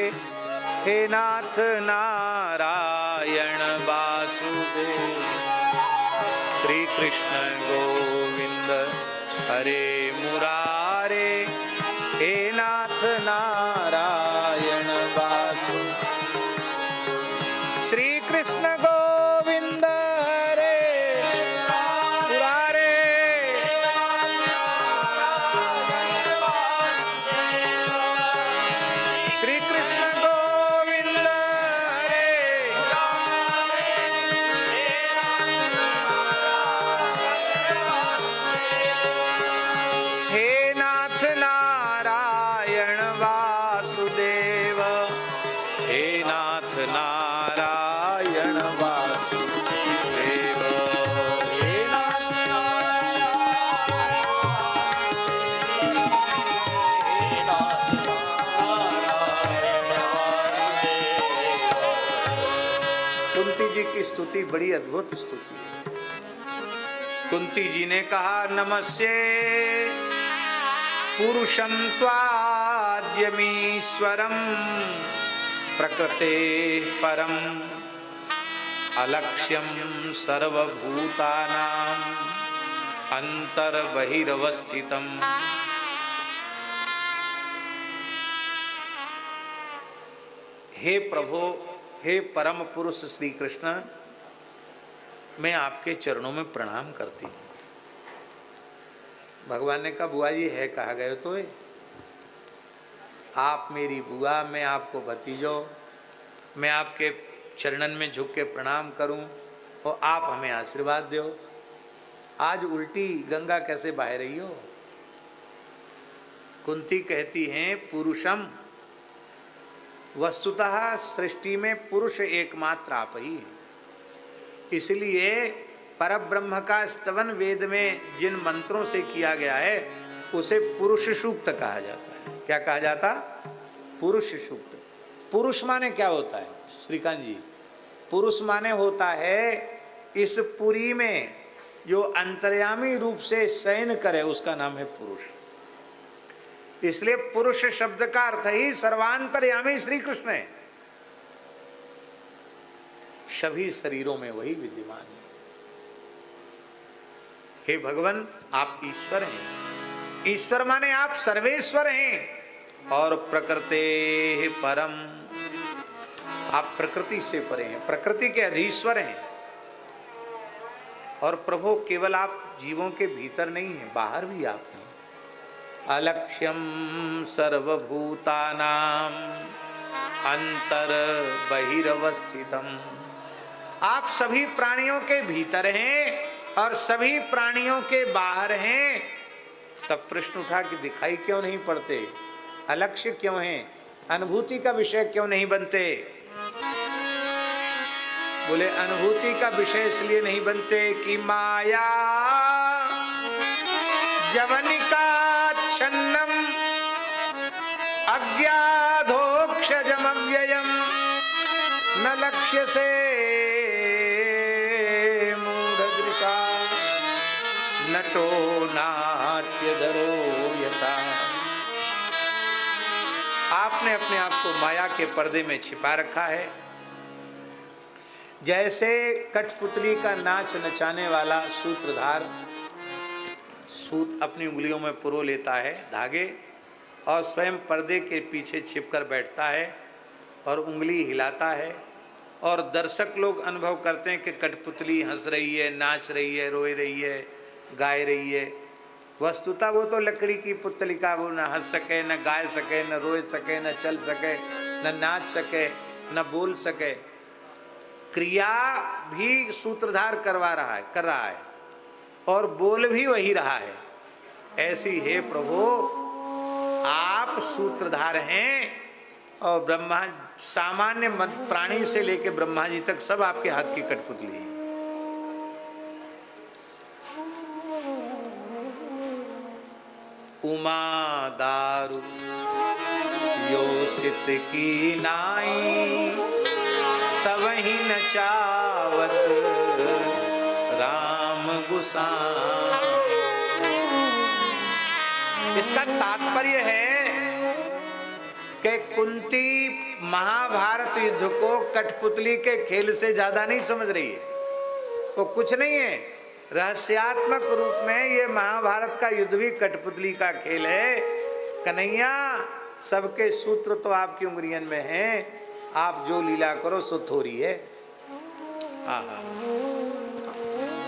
हे नाथ नारायण वासुदेव। श्री कृष्ण गोविंद हरे मुरारे, हे नाथ नारायण वासुदेव। श्री कृष्ण गोविंद हरे मुरारे, श्री कृष्ण गोविंद हरे, हे नाथ नारायण वासुदेव, हे नाथ नारायण वासुदेव, हे नाथ कुंती जी की स्तुति बड़ी अद्भुत स्तुति है। कुंती जी ने कहा, नमस्ये पुरुषं त्वाद्यमीश्वरं प्रकृते परम अलक्ष्यं सर्वभूतानां अंतर्बहिरवस्थितम्। हे प्रभु, हे परम पुरुष श्री कृष्ण, मैं आपके चरणों में प्रणाम करती हूँ। भगवान ने कहा, बुआ जी है कहा गए तो आप मेरी बुआ, मैं आपको भतीजो, मैं आपके चरणन में झुक के प्रणाम करूं और आप हमें आशीर्वाद दो। आज उल्टी गंगा कैसे बह रही हो? कुंती कहती हैं पुरुषम, वस्तुतः सृष्टि में पुरुष एकमात्र आप ही है। इसलिए परब्रह्म का स्तवन वेद में जिन मंत्रों से किया गया है उसे पुरुष सूक्त कहा जाता है। क्या कहा जाता? पुरुष सूक्त। पुरुष माने क्या होता है श्रीकांत जी? पुरुष माने होता है इस पुरी में जो अंतर्यामी रूप से शयन करे, उसका नाम है पुरुष। इसलिए पुरुष शब्द का अर्थ ही सर्वांतर्यामी श्री कृष्ण है। सभी शरीरों में वही विद्यमान है। हे भगवान, आप ईश्वर हैं। ईश्वर माने आप सर्वेश्वर हैं और प्रकृते परम, आप प्रकृति से परे हैं, प्रकृति के अधीश्वर हैं। और प्रभु केवल आप जीवों के भीतर नहीं हैं, बाहर भी आप हैं। अलक्ष्यम सर्वभूतानां अंतर बहिरवस्थितम, आप सभी प्राणियों के भीतर हैं और सभी प्राणियों के बाहर हैं। तब प्रश्न उठा कि दिखाई क्यों नहीं पड़ते? अलक्ष्य क्यों हैं? अनुभूति का विषय क्यों नहीं बनते? बोले अनुभूति का विषय इसलिए नहीं बनते कि माया जवनिकाच्छन्नम अज्ञाधोक्षजमव्ययम् न लक्ष्य से मूढ़दृशा नटो नाट्यधरो यथा। आपने अपने आप को माया के पर्दे में छिपा रखा है। जैसे कठपुतली का नाच नचाने वाला सूत्रधार सूत अपनी उंगलियों में पुरो लेता है धागे और स्वयं पर्दे के पीछे छिपकर बैठता है और उंगली हिलाता है, और दर्शक लोग अनुभव करते हैं कि कठपुतली हंस रही है, नाच रही है, रोए रही है, गाए रही है। वस्तुतः वो तो लकड़ी की पुतलिका, वो न हंस सके, न गाए सके, न रोए सके, न चल सके, न नाच सके, न बोल सके। क्रिया भी सूत्रधार कर रहा है और बोल भी वही रहा है। ऐसी हे प्रभु, आप सूत्रधार हैं और ब्रह्मा, सामान्य प्राणी से लेकर ब्रह्मा जी तक सब आपके हाथ की कठपुतली है। उमा दारू योषित की नाई, सबहि नचावत राम गुसां। इसका तात्पर्य है कि कुंती महाभारत युद्ध को कठपुतली के खेल से ज्यादा नहीं समझ रही है। वो कुछ नहीं है, रहस्यात्मक रूप में ये महाभारत का युद्ध भी कठपुतली का खेल है। कन्हैया, सबके सूत्र तो आपकी उंगलियों में हैं, आप जो लीला करो सो थोड़ी है। आहा,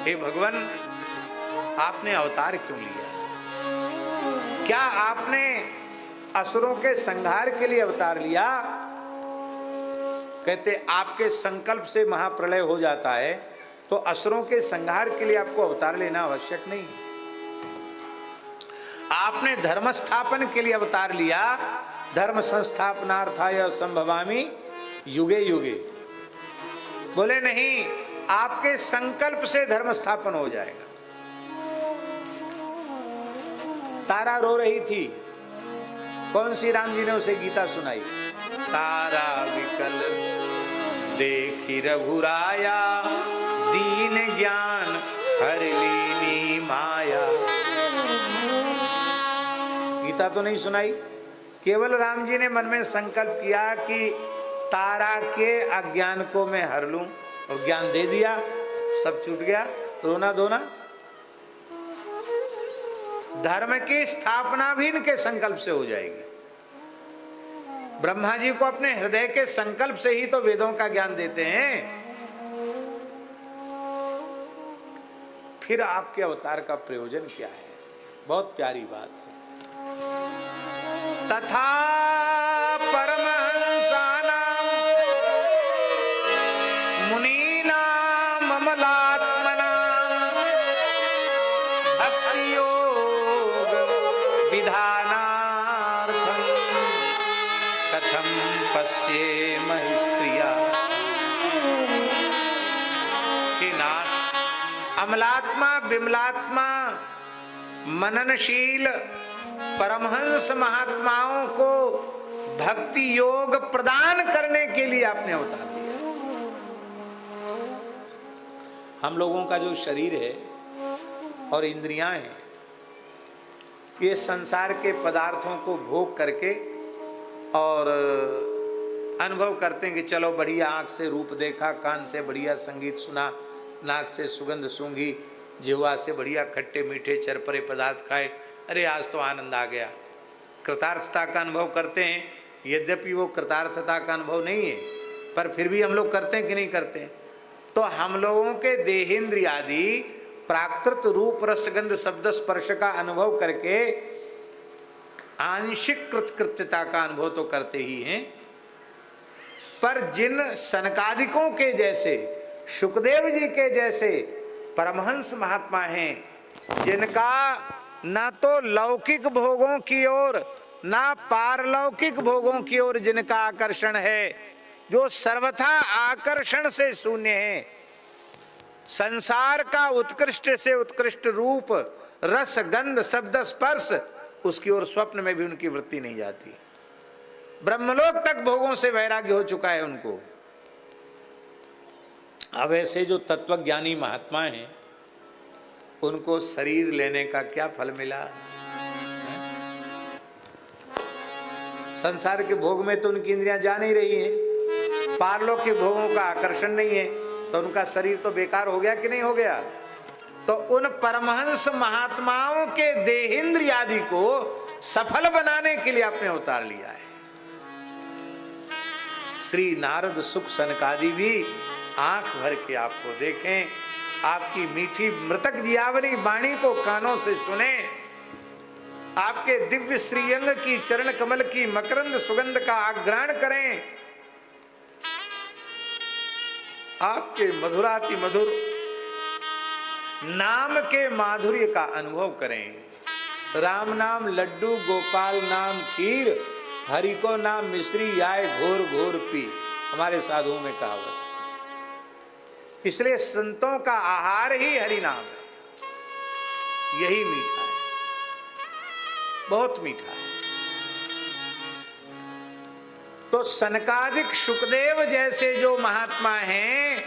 हे भगवान, आपने अवतार क्यों लिया? क्या आपने असुरों के संहार के लिए अवतार लिया? कहते आपके संकल्प से महाप्रलय हो जाता है, तो असुरों के संहार के लिए आपको अवतार लेना आवश्यक नहीं। आपने धर्म स्थापन के लिए अवतार लिया, धर्म संस्थापनार्थाय संभवामि युगे युगे। बोले नहीं, आपके संकल्प से धर्म स्थापन हो जाएगा। तारा रो रही थी, कौन सी राम जी ने उसे गीता सुनाई? तारा विकल देखी रघुराया, दीन ज्ञान हर लीनी माया। गीता तो नहीं सुनाई, केवल राम जी ने मन में संकल्प किया कि तारा के अज्ञान को मैं हर लूं, और ज्ञान दे दिया, सब छूट गया, रोना धोना। धर्म की स्थापना भी इनके संकल्प से हो जाएगी। ब्रह्मा जी को अपने हृदय के संकल्प से ही तो वेदों का ज्ञान देते हैं। फिर आपके अवतार का प्रयोजन क्या है? बहुत प्यारी बात है। तथा विधानार्थम कथम पश्येम स्त्रिया। कि नाथ, अमलात्मा विमलात्मा मननशील परमहंस महात्माओं को भक्ति योग प्रदान करने के लिए आपने अवतार लिया। हम लोगों का जो शरीर है और इंद्रियां हैं, ये संसार के पदार्थों को भोग करके और अनुभव करते हैं कि चलो बढ़िया आँख से रूप देखा, कान से बढ़िया संगीत सुना, नाक से सुगंध सूंघी, जिह्वा से बढ़िया खट्टे मीठे चरपरे पदार्थ खाए, अरे आज तो आनंद आ गया। कृतार्थता का अनुभव करते हैं, यद्यपि वो कृतार्थता का अनुभव नहीं है, पर फिर भी हम लोग करते हैं कि नहीं करते हैं? तो हम लोगों के देहेंद्रियादि प्राकृत रूप रसगंध शब्द स्पर्श का अनुभव करके आंशिक कृतकृत्यता का अनुभव तो करते ही हैं, पर जिन सनकादिकों के जैसे, शुकदेव जी के जैसे परमहंस महात्मा हैं, जिनका ना तो लौकिक भोगों की ओर ना पारलौकिक भोगों की ओर जिनका आकर्षण है, जो सर्वथा आकर्षण से शून्य है, संसार का उत्कृष्ट से उत्कृष्ट रूप रस गंध शब्द स्पर्श, उसकी ओर स्वप्न में भी उनकी वृत्ति नहीं जाती। ब्रह्मलोक तक भोगों से वैराग्य हो चुका है उनको। अब ऐसे जो तत्वज्ञानी महात्मा हैं, उनको शरीर लेने का क्या फल मिला? संसार के भोग में तो उनकी इंद्रियां जा नहीं रही हैं, पारलोक के भोगों का आकर्षण नहीं है, तो उनका शरीर तो बेकार हो गया कि नहीं हो गया? तो उन परमहंस महात्माओं के देहेंद्रियादि को सफल बनाने के लिए आपने अवतार लिया है। श्री नारद सुख सनकादि भी आंख भर के आपको देखें, आपकी मीठी मृतक जियावनी वाणी को कानों से सुने, आपके दिव्य श्रीअंग की चरण कमल की मकरंद सुगंध का आग्रहण करें, आपके मधुराति मधुर नाम के माधुर्य का अनुभव करें। राम नाम लड्डू गोपाल नाम खीर, हरि को नाम मिश्री आए घोर घोर पी, हमारे साधुओं में कहावत। इसलिए संतों का आहार ही हरि नाम है, यही मीठा है, बहुत मीठा है। तो सनकादिक शुकदेव जैसे जो महात्मा हैं,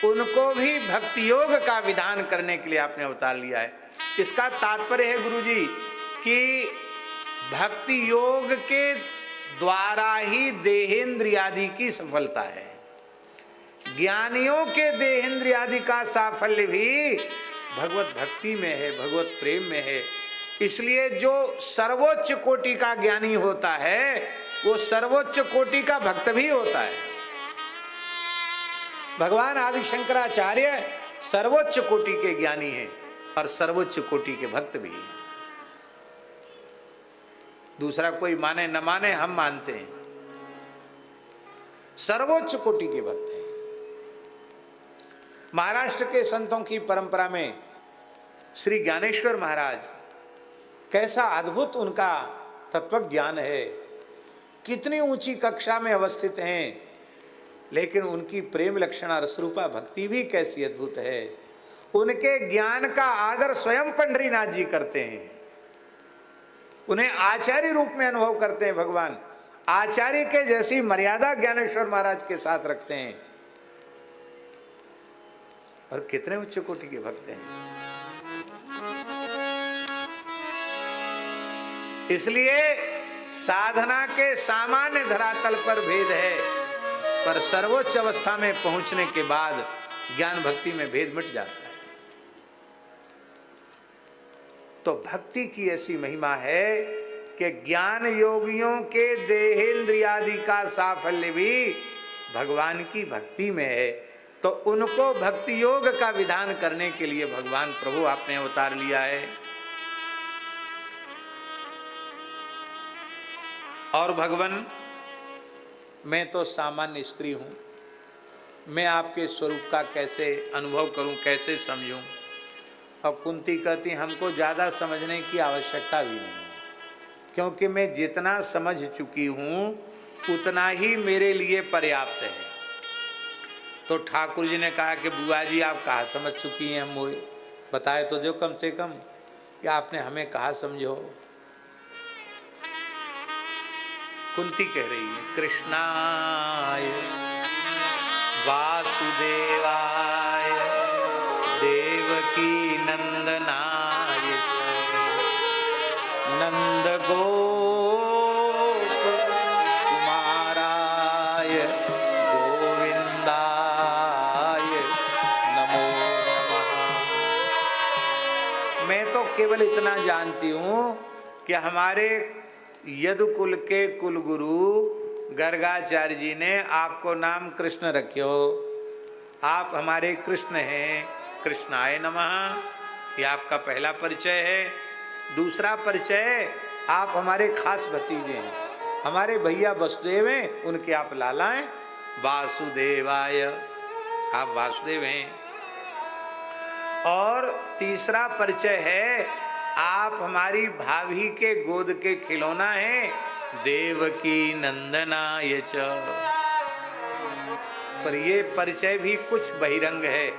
उनको भी भक्ति योग का विधान करने के लिए आपने अवतार लिया है। इसका तात्पर्य है गुरुजी कि भक्ति योग के द्वारा ही देहेंद्रियादि की सफलता है। ज्ञानियों के देहेंद्रियादि का साफल्य भी भगवत भक्ति में है, भगवत प्रेम में है। इसलिए जो सर्वोच्च कोटि का ज्ञानी होता है, वो सर्वोच्च कोटि का भक्त भी होता है। भगवान आदि शंकराचार्य सर्वोच्च कोटि के ज्ञानी हैं और सर्वोच्च कोटि के भक्त भी हैं। दूसरा कोई माने न माने, हम मानते हैं सर्वोच्च कोटि के भक्त हैं। महाराष्ट्र के संतों की परंपरा में श्री ज्ञानेश्वर महाराज, कैसा अद्भुत उनका तत्व ज्ञान है, कितनी ऊंची कक्षा में अवस्थित हैं, लेकिन उनकी प्रेम लक्षणा रसरूपा भक्ति भी कैसी अद्भुत है। उनके ज्ञान का आदर स्वयं पंढरीनाथ जी करते हैं, उन्हें आचार्य रूप में अनुभव करते हैं। भगवान आचार्य के जैसी मर्यादा ज्ञानेश्वर महाराज के साथ रखते हैं, और कितने उच्च कोटि के भक्त हैं। इसलिए साधना के सामान्य धरातल पर भेद है, पर सर्वोच्च अवस्था में पहुंचने के बाद ज्ञान भक्ति में भेद मिट जाता है। तो भक्ति की ऐसी महिमा है कि ज्ञान योगियों के देहेंद्रियादि का साफल्य भी भगवान की भक्ति में है। तो उनको भक्ति योग का विधान करने के लिए भगवान प्रभु आपने अवतार लिया है। और भगवान, मैं तो सामान्य स्त्री हूं, मैं आपके स्वरूप का कैसे अनुभव करूं, कैसे समझूं? और कुंती कहती हमको ज़्यादा समझने की आवश्यकता भी नहीं है, क्योंकि मैं जितना समझ चुकी हूँ उतना ही मेरे लिए पर्याप्त है। तो ठाकुर जी ने कहा कि बुआ जी आप कहाँ समझ चुकी हैं, हम बताए तो जो कम से कम कि आपने हमें कहाँ समझो। कुंती कह रही है कृष्णाय वासुदेवाय देवकी नंदनाय नंद गोप कुमाराय गोविंदाय नमो नमः। मैं तो केवल इतना जानती हूँ कि हमारे यदुकुल के कुलगुरु गर्गाचार्य जी ने आपको नाम कृष्ण रखे हो, आप हमारे कृष्ण हैं, कृष्णाय नमः। ये आपका पहला परिचय है। दूसरा परिचय, आप हमारे खास भतीजे हैं, हमारे भैया वसुदेव हैं, उनके आप लाला हैं, वासुदेवाय, आप वासुदेव हैं। और तीसरा परिचय है, आप हमारी भाभी के गोद के खिलौना हैं, देवकी नंदनाय च। पर ये परिचय भी कुछ बहिरंग है।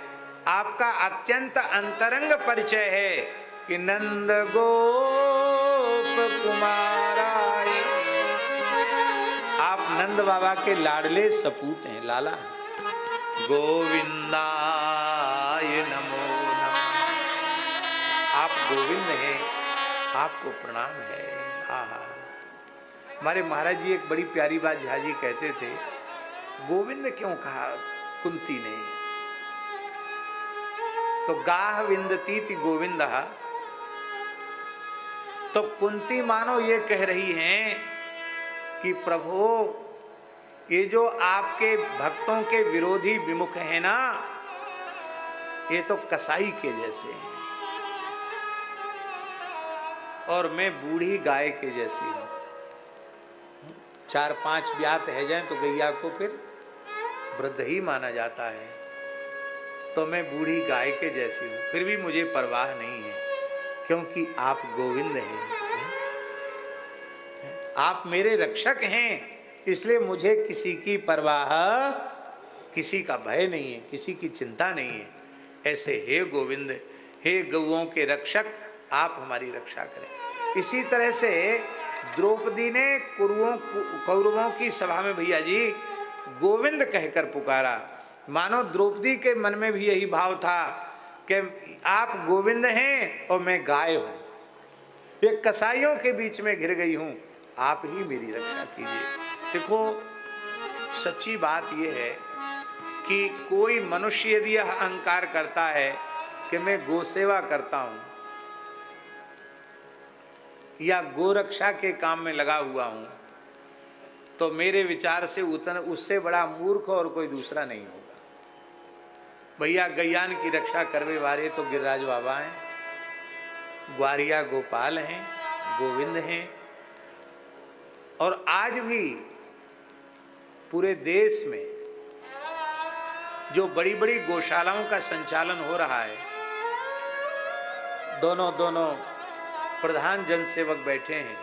आपका अत्यंत अंतरंग परिचय है कि नंद गोप कुमाराय, आप नंद बाबा के लाडले सपूत हैं, लाला हैं। गोविंदाय नमो नमः, आप गोविंद हैं, आपको प्रणाम है। आहा, हमारे महाराज जी एक बड़ी प्यारी बात झाजी कहते थे, गोविंद क्यों कहा कुंती ने? तो गाह विंदती थी गोविंद। तो कुंती मानो ये कह रही हैं कि प्रभु ये जो आपके भक्तों के विरोधी विमुख हैं ना, ये तो कसाई के जैसे हैं और मैं बूढ़ी गाय के जैसी हूं। 4-5 ब्यात है जाएं तो गैया को फिर वृद्ध ही माना जाता है, तो मैं बूढ़ी गाय के जैसी हूं, फिर भी मुझे परवाह नहीं है, क्योंकि आप गोविंद हैं, आप मेरे रक्षक हैं, इसलिए मुझे किसी की परवाह, किसी का भय नहीं है, किसी की चिंता नहीं है। ऐसे हे गोविंद, हे गौओं के रक्षक, आप हमारी रक्षा करें। इसी तरह से द्रौपदी ने कौरवों की सभा में भैया जी गोविंद कहकर पुकारा। मानो द्रौपदी के मन में भी यही भाव था कि आप गोविंद हैं और मैं गाय हूं, ये कसाईयों के बीच में घिर गई हूं, आप ही मेरी रक्षा कीजिए। देखो सच्ची बात यह है कि कोई मनुष्य यदि यह अहंकार करता है कि मैं गोसेवा करता हूं या गोरक्षा के काम में लगा हुआ हूं, तो मेरे विचार से उससे बड़ा मूर्ख और कोई दूसरा नहीं होगा। भैया गैयान की रक्षा करने वाले तो गिरिराज बाबा हैं, ग्वारिया गोपाल हैं, गोविंद हैं। और आज भी पूरे देश में जो बड़ी बड़ी गौशालाओं का संचालन हो रहा है, दोनों प्रधान जनसेवक बैठे हैं,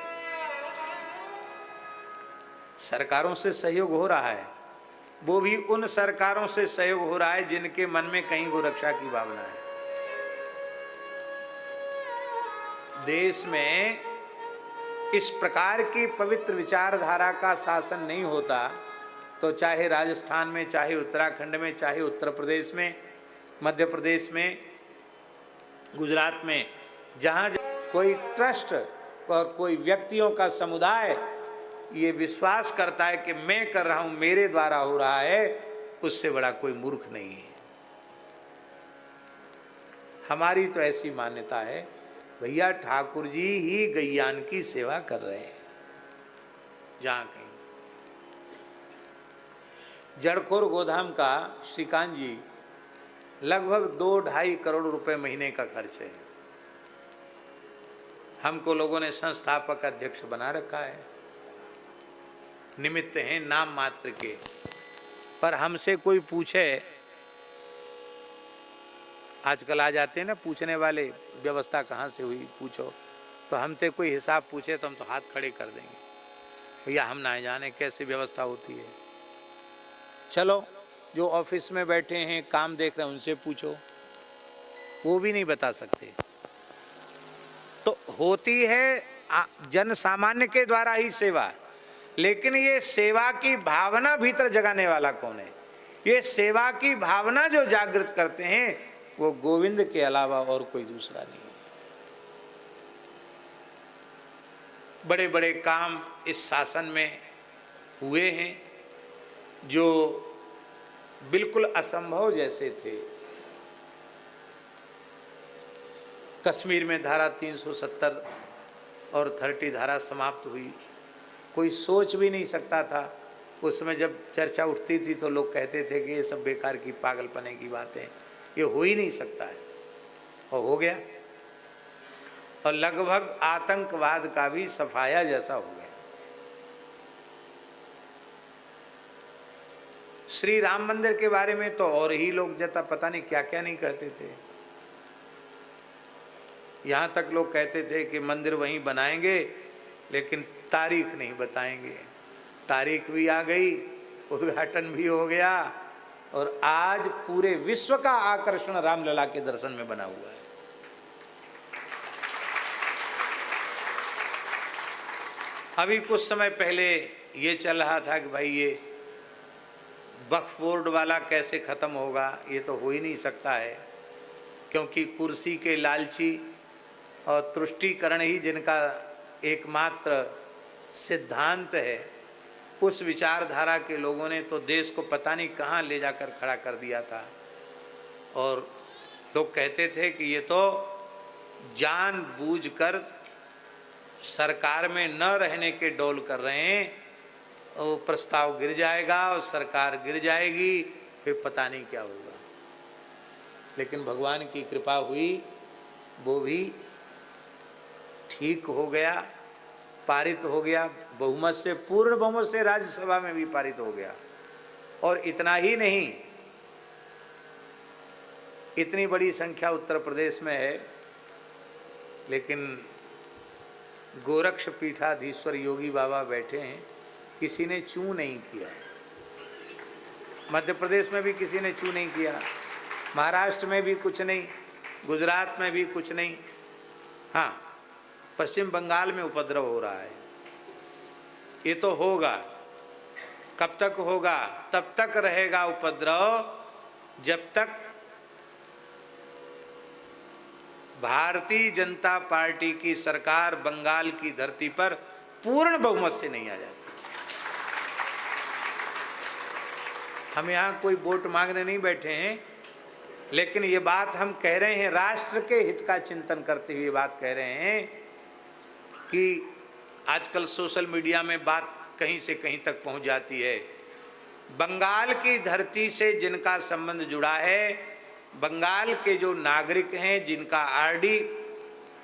सरकारों से सहयोग हो रहा है, वो भी उन सरकारों से सहयोग हो रहा है जिनके मन में कहीं गोरक्षा की भावना है। देश में इस प्रकार की पवित्र विचारधारा का शासन नहीं होता तो चाहे राजस्थान में, चाहे उत्तराखंड में, चाहे उत्तर प्रदेश में, मध्य प्रदेश में, गुजरात में, जहाँ कोई ट्रस्ट और कोई व्यक्तियों का समुदाय ये विश्वास करता है कि मैं कर रहा हूँ, मेरे द्वारा हो रहा है, उससे बड़ा कोई मूर्ख नहीं है। हमारी तो ऐसी मान्यता है, भैया ठाकुर जी ही गैयान की सेवा कर रहे हैं। जहाँ कहीं जड़खोर गोधाम का श्रीकांत जी लगभग 2-2.5 करोड़ रुपए महीने का खर्च है। हमको लोगों ने संस्थापक अध्यक्ष बना रखा है, निमित्त हैं नाम मात्र के। पर हमसे कोई पूछे, आजकल आ जाते हैं ना पूछने वाले, व्यवस्था कहाँ से हुई पूछो, तो हमसे कोई हिसाब पूछे तो हम तो हाथ खड़े कर देंगे, भैया हम ना जाने कैसी व्यवस्था होती है। चलो जो ऑफिस में बैठे हैं काम देख रहे हैं उनसे पूछो, वो भी नहीं बता सकते। तो होती है जन सामान्य के द्वारा ही सेवा, लेकिन ये सेवा की भावना भीतर जगाने वाला कौन है? ये सेवा की भावना जो जागृत करते हैं वो गोविंद के अलावा और कोई दूसरा नहीं है। बड़े बड़े काम इस शासन में हुए हैं जो बिल्कुल असंभव जैसे थे। कश्मीर में धारा 370 और 30 धारा समाप्त हुई, कोई सोच भी नहीं सकता था। उसमें जब चर्चा उठती थी तो लोग कहते थे कि ये सब बेकार की पागलपने की बातें, ये हो ही नहीं सकता है, और हो गया। और लगभग आतंकवाद का भी सफाया जैसा हो गया। श्री राम मंदिर के बारे में तो और ही लोग जता पता नहीं क्या क्या नहीं कहते थे। यहाँ तक लोग कहते थे कि मंदिर वहीं बनाएंगे लेकिन तारीख नहीं बताएंगे। तारीख भी आ गई, उद्घाटन भी हो गया, और आज पूरे विश्व का आकर्षण रामलला के दर्शन में बना हुआ है। अभी कुछ समय पहले ये चल रहा था कि भाई ये वक्फ बोर्ड वाला कैसे खत्म होगा, ये तो हो ही नहीं सकता है, क्योंकि कुर्सी के लालची और तुष्टीकरण ही जिनका एकमात्र सिद्धांत है, उस विचारधारा के लोगों ने तो देश को पता नहीं कहाँ ले जाकर खड़ा कर दिया था। और लोग कहते थे कि ये तो जानबूझकर सरकार में न रहने के डोल कर रहे हैं, वो प्रस्ताव गिर जाएगा और सरकार गिर जाएगी, फिर पता नहीं क्या होगा। लेकिन भगवान की कृपा हुई, वो भी ठीक हो गया, पारित हो गया बहुमत से, पूर्ण बहुमत से राज्यसभा में भी पारित हो गया। और इतना ही नहीं, इतनी बड़ी संख्या उत्तर प्रदेश में है, लेकिन गोरक्ष पीठाधीश्वर योगी बाबा बैठे हैं, किसी ने चू नहीं किया। मध्य प्रदेश में भी किसी ने चू नहीं किया, महाराष्ट्र में भी कुछ नहीं, गुजरात में भी कुछ नहीं। हाँ, पश्चिम बंगाल में उपद्रव हो रहा है। ये तो होगा, कब तक होगा? तब तक रहेगा उपद्रव जब तक भारतीय जनता पार्टी की सरकार बंगाल की धरती पर पूर्ण बहुमत से नहीं आ जाती। हम यहाँ कोई वोट मांगने नहीं बैठे हैं, लेकिन ये बात हम कह रहे हैं, राष्ट्र के हित का चिंतन करते हुए बात कह रहे हैं कि आजकल सोशल मीडिया में बात कहीं से कहीं तक पहुंच जाती है। बंगाल की धरती से जिनका संबंध जुड़ा है, बंगाल के जो नागरिक हैं, जिनका आरडी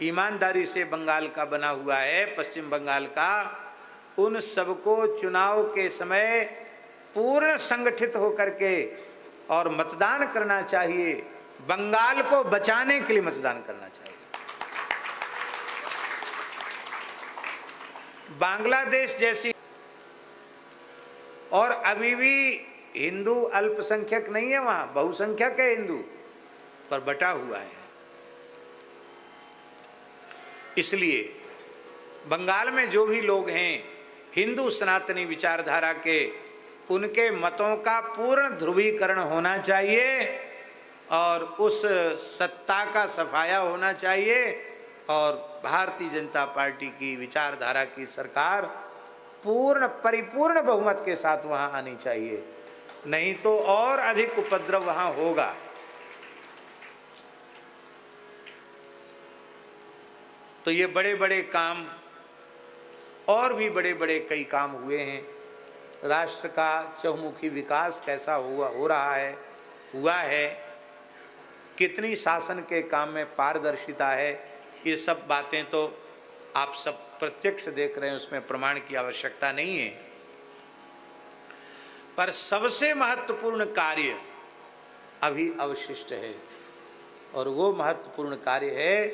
ईमानदारी से बंगाल का बना हुआ है, पश्चिम बंगाल का, उन सबको चुनाव के समय पूर्ण संगठित होकर के और मतदान करना चाहिए। बंगाल को बचाने के लिए मतदान करना चाहिए। बांग्लादेश जैसी, और अभी भी हिंदू अल्पसंख्यक नहीं है, वहां बहुसंख्यक है हिंदू, पर बटा हुआ है। इसलिए बंगाल में जो भी लोग हैं हिंदू सनातनी विचारधारा के, उनके मतों का पूर्ण ध्रुवीकरण होना चाहिए और उस सत्ता का सफाया होना चाहिए, और भारतीय जनता पार्टी की विचारधारा की सरकार पूर्ण परिपूर्ण बहुमत के साथ वहां आनी चाहिए, नहीं तो और अधिक उपद्रव वहां होगा। तो ये बड़े बड़े काम, और भी बड़े बड़े कई काम हुए हैं। राष्ट्र का चहुमुखी विकास कैसा हो रहा है, हुआ है, कितनी शासन के काम में पारदर्शिता है, ये सब बातें तो आप सब प्रत्यक्ष देख रहे हैं, उसमें प्रमाण की आवश्यकता नहीं है। पर सबसे महत्वपूर्ण कार्य अभी अवशिष्ट है, और वो महत्वपूर्ण कार्य है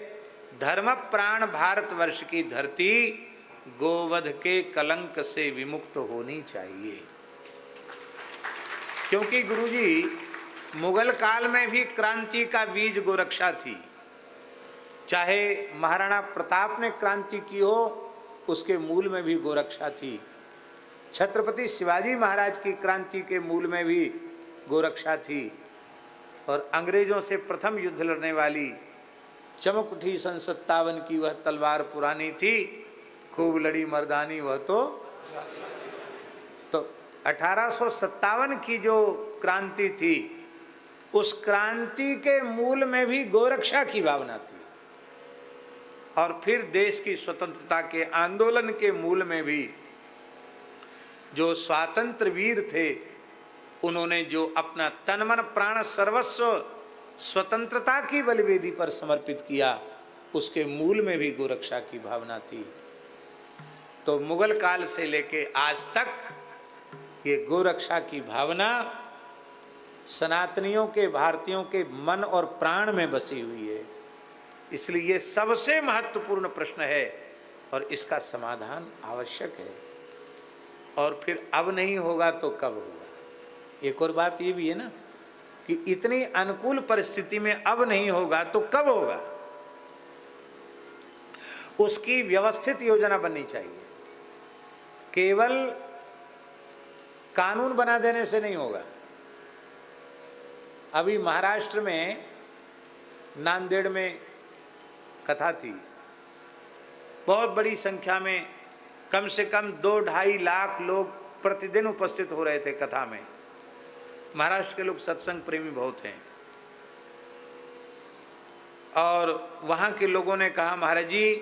धर्म प्राण भारतवर्ष की धरती गोवध के कलंक से विमुक्त होनी चाहिए। क्योंकि गुरुजी मुगल काल में भी क्रांति का बीज गोरक्षा थी। चाहे महाराणा प्रताप ने क्रांति की हो, उसके मूल में भी गोरक्षा थी। छत्रपति शिवाजी महाराज की क्रांति के मूल में भी गोरक्षा थी। और अंग्रेजों से प्रथम युद्ध लड़ने वाली चमक उठी सन 57 की वह तलवार पुरानी थी, खूब लड़ी मर्दानी वह तो 1857 की जो क्रांति थी, उस क्रांति के मूल में भी गोरक्षा की भावना थी। और फिर देश की स्वतंत्रता के आंदोलन के मूल में भी जो स्वातंत्र वीर थे, उन्होंने जो अपना तन मन प्राण सर्वस्व स्वतंत्रता की बलिवेदी पर समर्पित किया, उसके मूल में भी गोरक्षा की भावना थी। तो मुगल काल से लेके आज तक ये गोरक्षा की भावना सनातनियों के, भारतीयों के मन और प्राण में बसी हुई है। इसलिए ये सबसे महत्वपूर्ण प्रश्न है और इसका समाधान आवश्यक है। और फिर अब नहीं होगा तो कब होगा। एक और बात ये भी है ना कि इतनी अनुकूल परिस्थिति में अब नहीं होगा तो कब होगा, उसकी व्यवस्थित योजना बननी चाहिए। केवल कानून बना देने से नहीं होगा। अभी महाराष्ट्र में नांदेड़ में कथा थी, बहुत बड़ी संख्या में, कम से कम 2-2.5 लाख लोग प्रतिदिन उपस्थित हो रहे थे कथा में। महाराष्ट्र के लोग सत्संग प्रेमी बहुत हैं। और वहाँ के लोगों ने कहा, महाराज जी,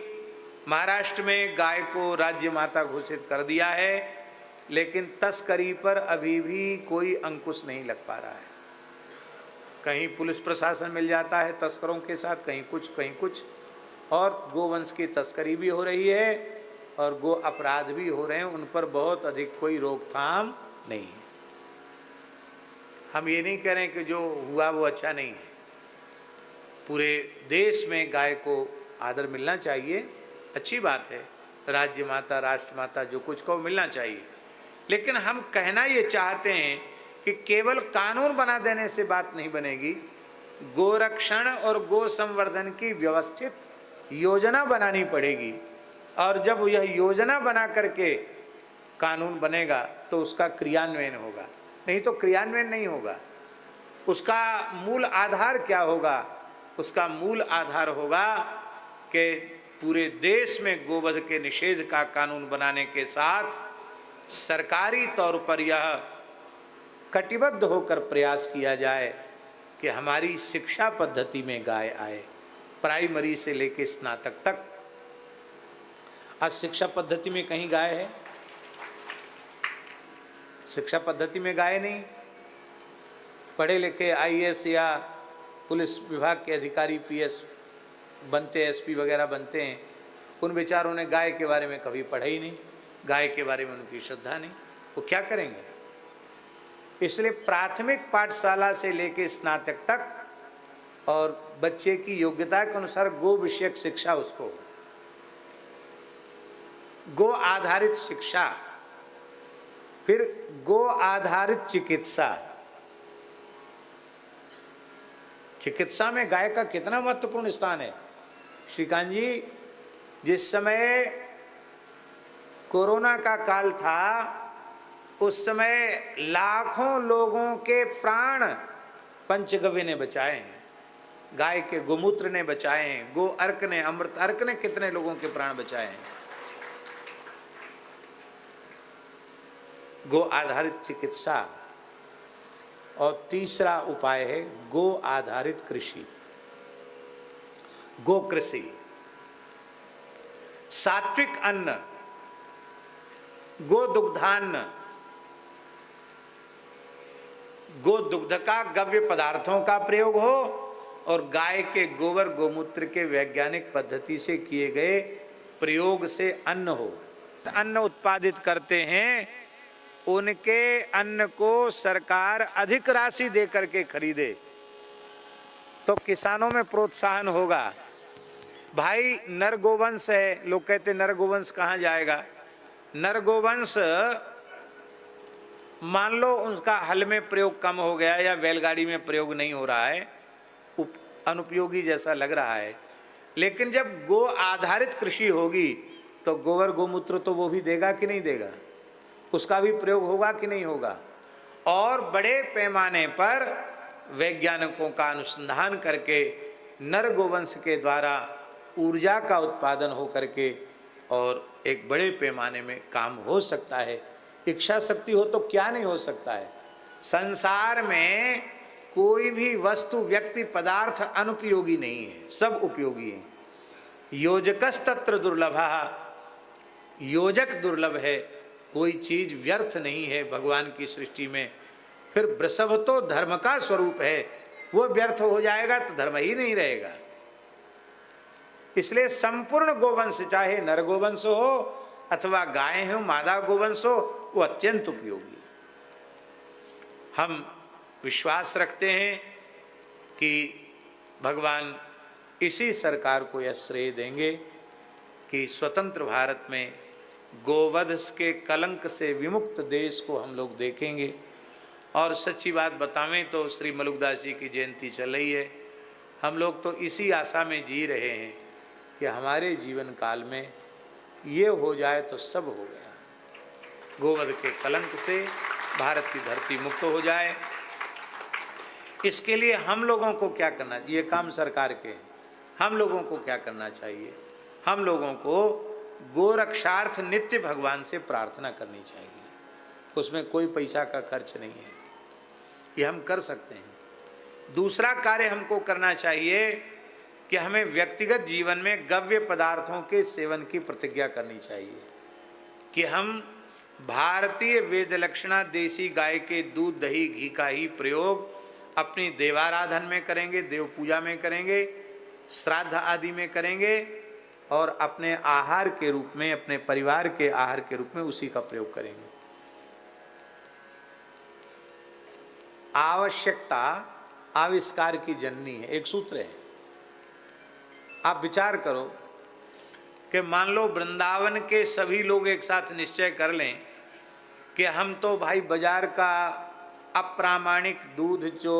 महाराष्ट्र में गाय को राज्य माता घोषित कर दिया है, लेकिन तस्करी पर अभी भी कोई अंकुश नहीं लग पा रहा है। कहीं पुलिस प्रशासन मिल जाता है तस्करों के साथ, कहीं कुछ, और गोवंश की तस्करी भी हो रही है और गो अपराध भी हो रहे हैं, उन पर बहुत अधिक कोई रोकथाम नहीं है। हम ये नहीं कह रहे कि जो हुआ वो अच्छा नहीं है। पूरे देश में गाय को आदर मिलना चाहिए, अच्छी बात है। राज्य माता, राष्ट्र माता, जो कुछ को मिलना चाहिए। लेकिन हम कहना ये चाहते हैं कि केवल कानून बना देने से बात नहीं बनेगी। गोरक्षण और गो संवर्धन की व्यवस्थित योजना बनानी पड़ेगी। और जब यह योजना बना करके कानून बनेगा तो उसका क्रियान्वयन होगा, नहीं तो क्रियान्वयन नहीं होगा। उसका मूल आधार क्या होगा? उसका मूल आधार होगा कि पूरे देश में गोवध के निषेध का कानून बनाने के साथ सरकारी तौर पर यह कटिबद्ध होकर प्रयास किया जाए कि हमारी शिक्षा पद्धति में गाय आए, प्राइमरी से लेकर स्नातक तक। आज शिक्षा पद्धति में कहीं गाय है? शिक्षा पद्धति में गाय नहीं। पढ़े लिखे आईएएस या पुलिस विभाग के अधिकारी पीएस बनते, एसपी वगैरह बनते हैं, उन बेचारों ने गाय के बारे में कभी पढ़ा ही नहीं, गाय के बारे में उनकी श्रद्धा नहीं, वो क्या करेंगे? इसलिए प्राथमिक पाठशाला से लेकर स्नातक तक और बच्चे की योग्यता के अनुसार गो विषयक शिक्षा, उसको गो आधारित शिक्षा, फिर गो आधारित चिकित्सा। चिकित्सा में गाय का कितना महत्वपूर्ण स्थान है। श्रीकांत जी, जिस समय कोरोना का काल था, उस समय लाखों लोगों के प्राण पंचगव्य ने बचाए हैं, गाय के गोमूत्र ने बचाए हैं, गो अर्क ने, अमृत अर्क ने कितने लोगों के प्राण बचाए हैं। गो आधारित चिकित्सा। और तीसरा उपाय है गो आधारित कृषि, गो कृषि, सात्विक अन्न, गो दुग्धान्न, गो दुग्ध का गव्य पदार्थों का प्रयोग हो और गाय के गोबर गोमूत्र के वैज्ञानिक पद्धति से किए गए प्रयोग से अन्न हो। अन्न उत्पादित करते हैं, उनके अन्न को सरकार अधिक राशि दे करके खरीदे तो किसानों में प्रोत्साहन होगा। भाई नर गोवंश है, लोग कहते नर गोवंश कहाँ जाएगा। नर गोवंश मान लो उसका हल में प्रयोग कम हो गया या बैलगाड़ी में प्रयोग नहीं हो रहा है, अनुपयोगी जैसा लग रहा है, लेकिन जब गो आधारित कृषि होगी तो गोबर गोमूत्र तो वो भी देगा कि नहीं देगा, उसका भी प्रयोग होगा कि नहीं होगा। और बड़े पैमाने पर वैज्ञानिकों का अनुसंधान करके नर गोवंश के द्वारा ऊर्जा का उत्पादन हो करके और एक बड़े पैमाने में काम हो सकता है। इच्छा शक्ति हो तो क्या नहीं हो सकता है। संसार में कोई भी वस्तु व्यक्ति पदार्थ अनुपयोगी नहीं है, सब उपयोगी है। योजकस्तत्र दुर्लभः, योजक दुर्लभ है, कोई चीज व्यर्थ नहीं है भगवान की सृष्टि में। फिर वृषभ तो धर्म का स्वरूप है, वो व्यर्थ हो जाएगा तो धर्म ही नहीं रहेगा। इसलिए संपूर्ण गोवंश, चाहे नर गोवंश हो अथवा गाय हो, मादा गोवंश हो, वो अत्यंत उपयोगी। हम विश्वास रखते हैं कि भगवान इसी सरकार को यह श्रेय देंगे कि स्वतंत्र भारत में गोवध के कलंक से विमुक्त देश को हम लोग देखेंगे। और सच्ची बात बतावें तो श्री मलुकदास जी की जयंती चल रही है, हम लोग तो इसी आशा में जी रहे हैं कि हमारे जीवन काल में ये हो जाए तो सब हो गया, गोवध के कलंक से भारत की धरती मुक्त हो जाए। इसके लिए हम लोगों को क्या करना चाहिए, ये काम सरकार के हैं, हम लोगों को क्या करना चाहिए, हम लोगों को गोरक्षार्थ नित्य भगवान से प्रार्थना करनी चाहिए। उसमें कोई पैसा का खर्च नहीं है, ये हम कर सकते हैं। दूसरा कार्य हमको करना चाहिए कि हमें व्यक्तिगत जीवन में गव्य पदार्थों के सेवन की प्रतिज्ञा करनी चाहिए कि हम भारतीय वेद लक्षणा देसी गाय के दूध दही घी का ही प्रयोग अपनी देवाराधन में करेंगे, देव पूजा में करेंगे, श्राद्ध आदि में करेंगे और अपने आहार के रूप में, अपने परिवार के आहार के रूप में उसी का प्रयोग करेंगे। आवश्यकता आविष्कार की जननी है, एक सूत्र है। आप विचार करो कि मान लो वृंदावन के सभी लोग एक साथ निश्चय कर लें कि हम तो भाई बाजार का अप्रामाणिक दूध जो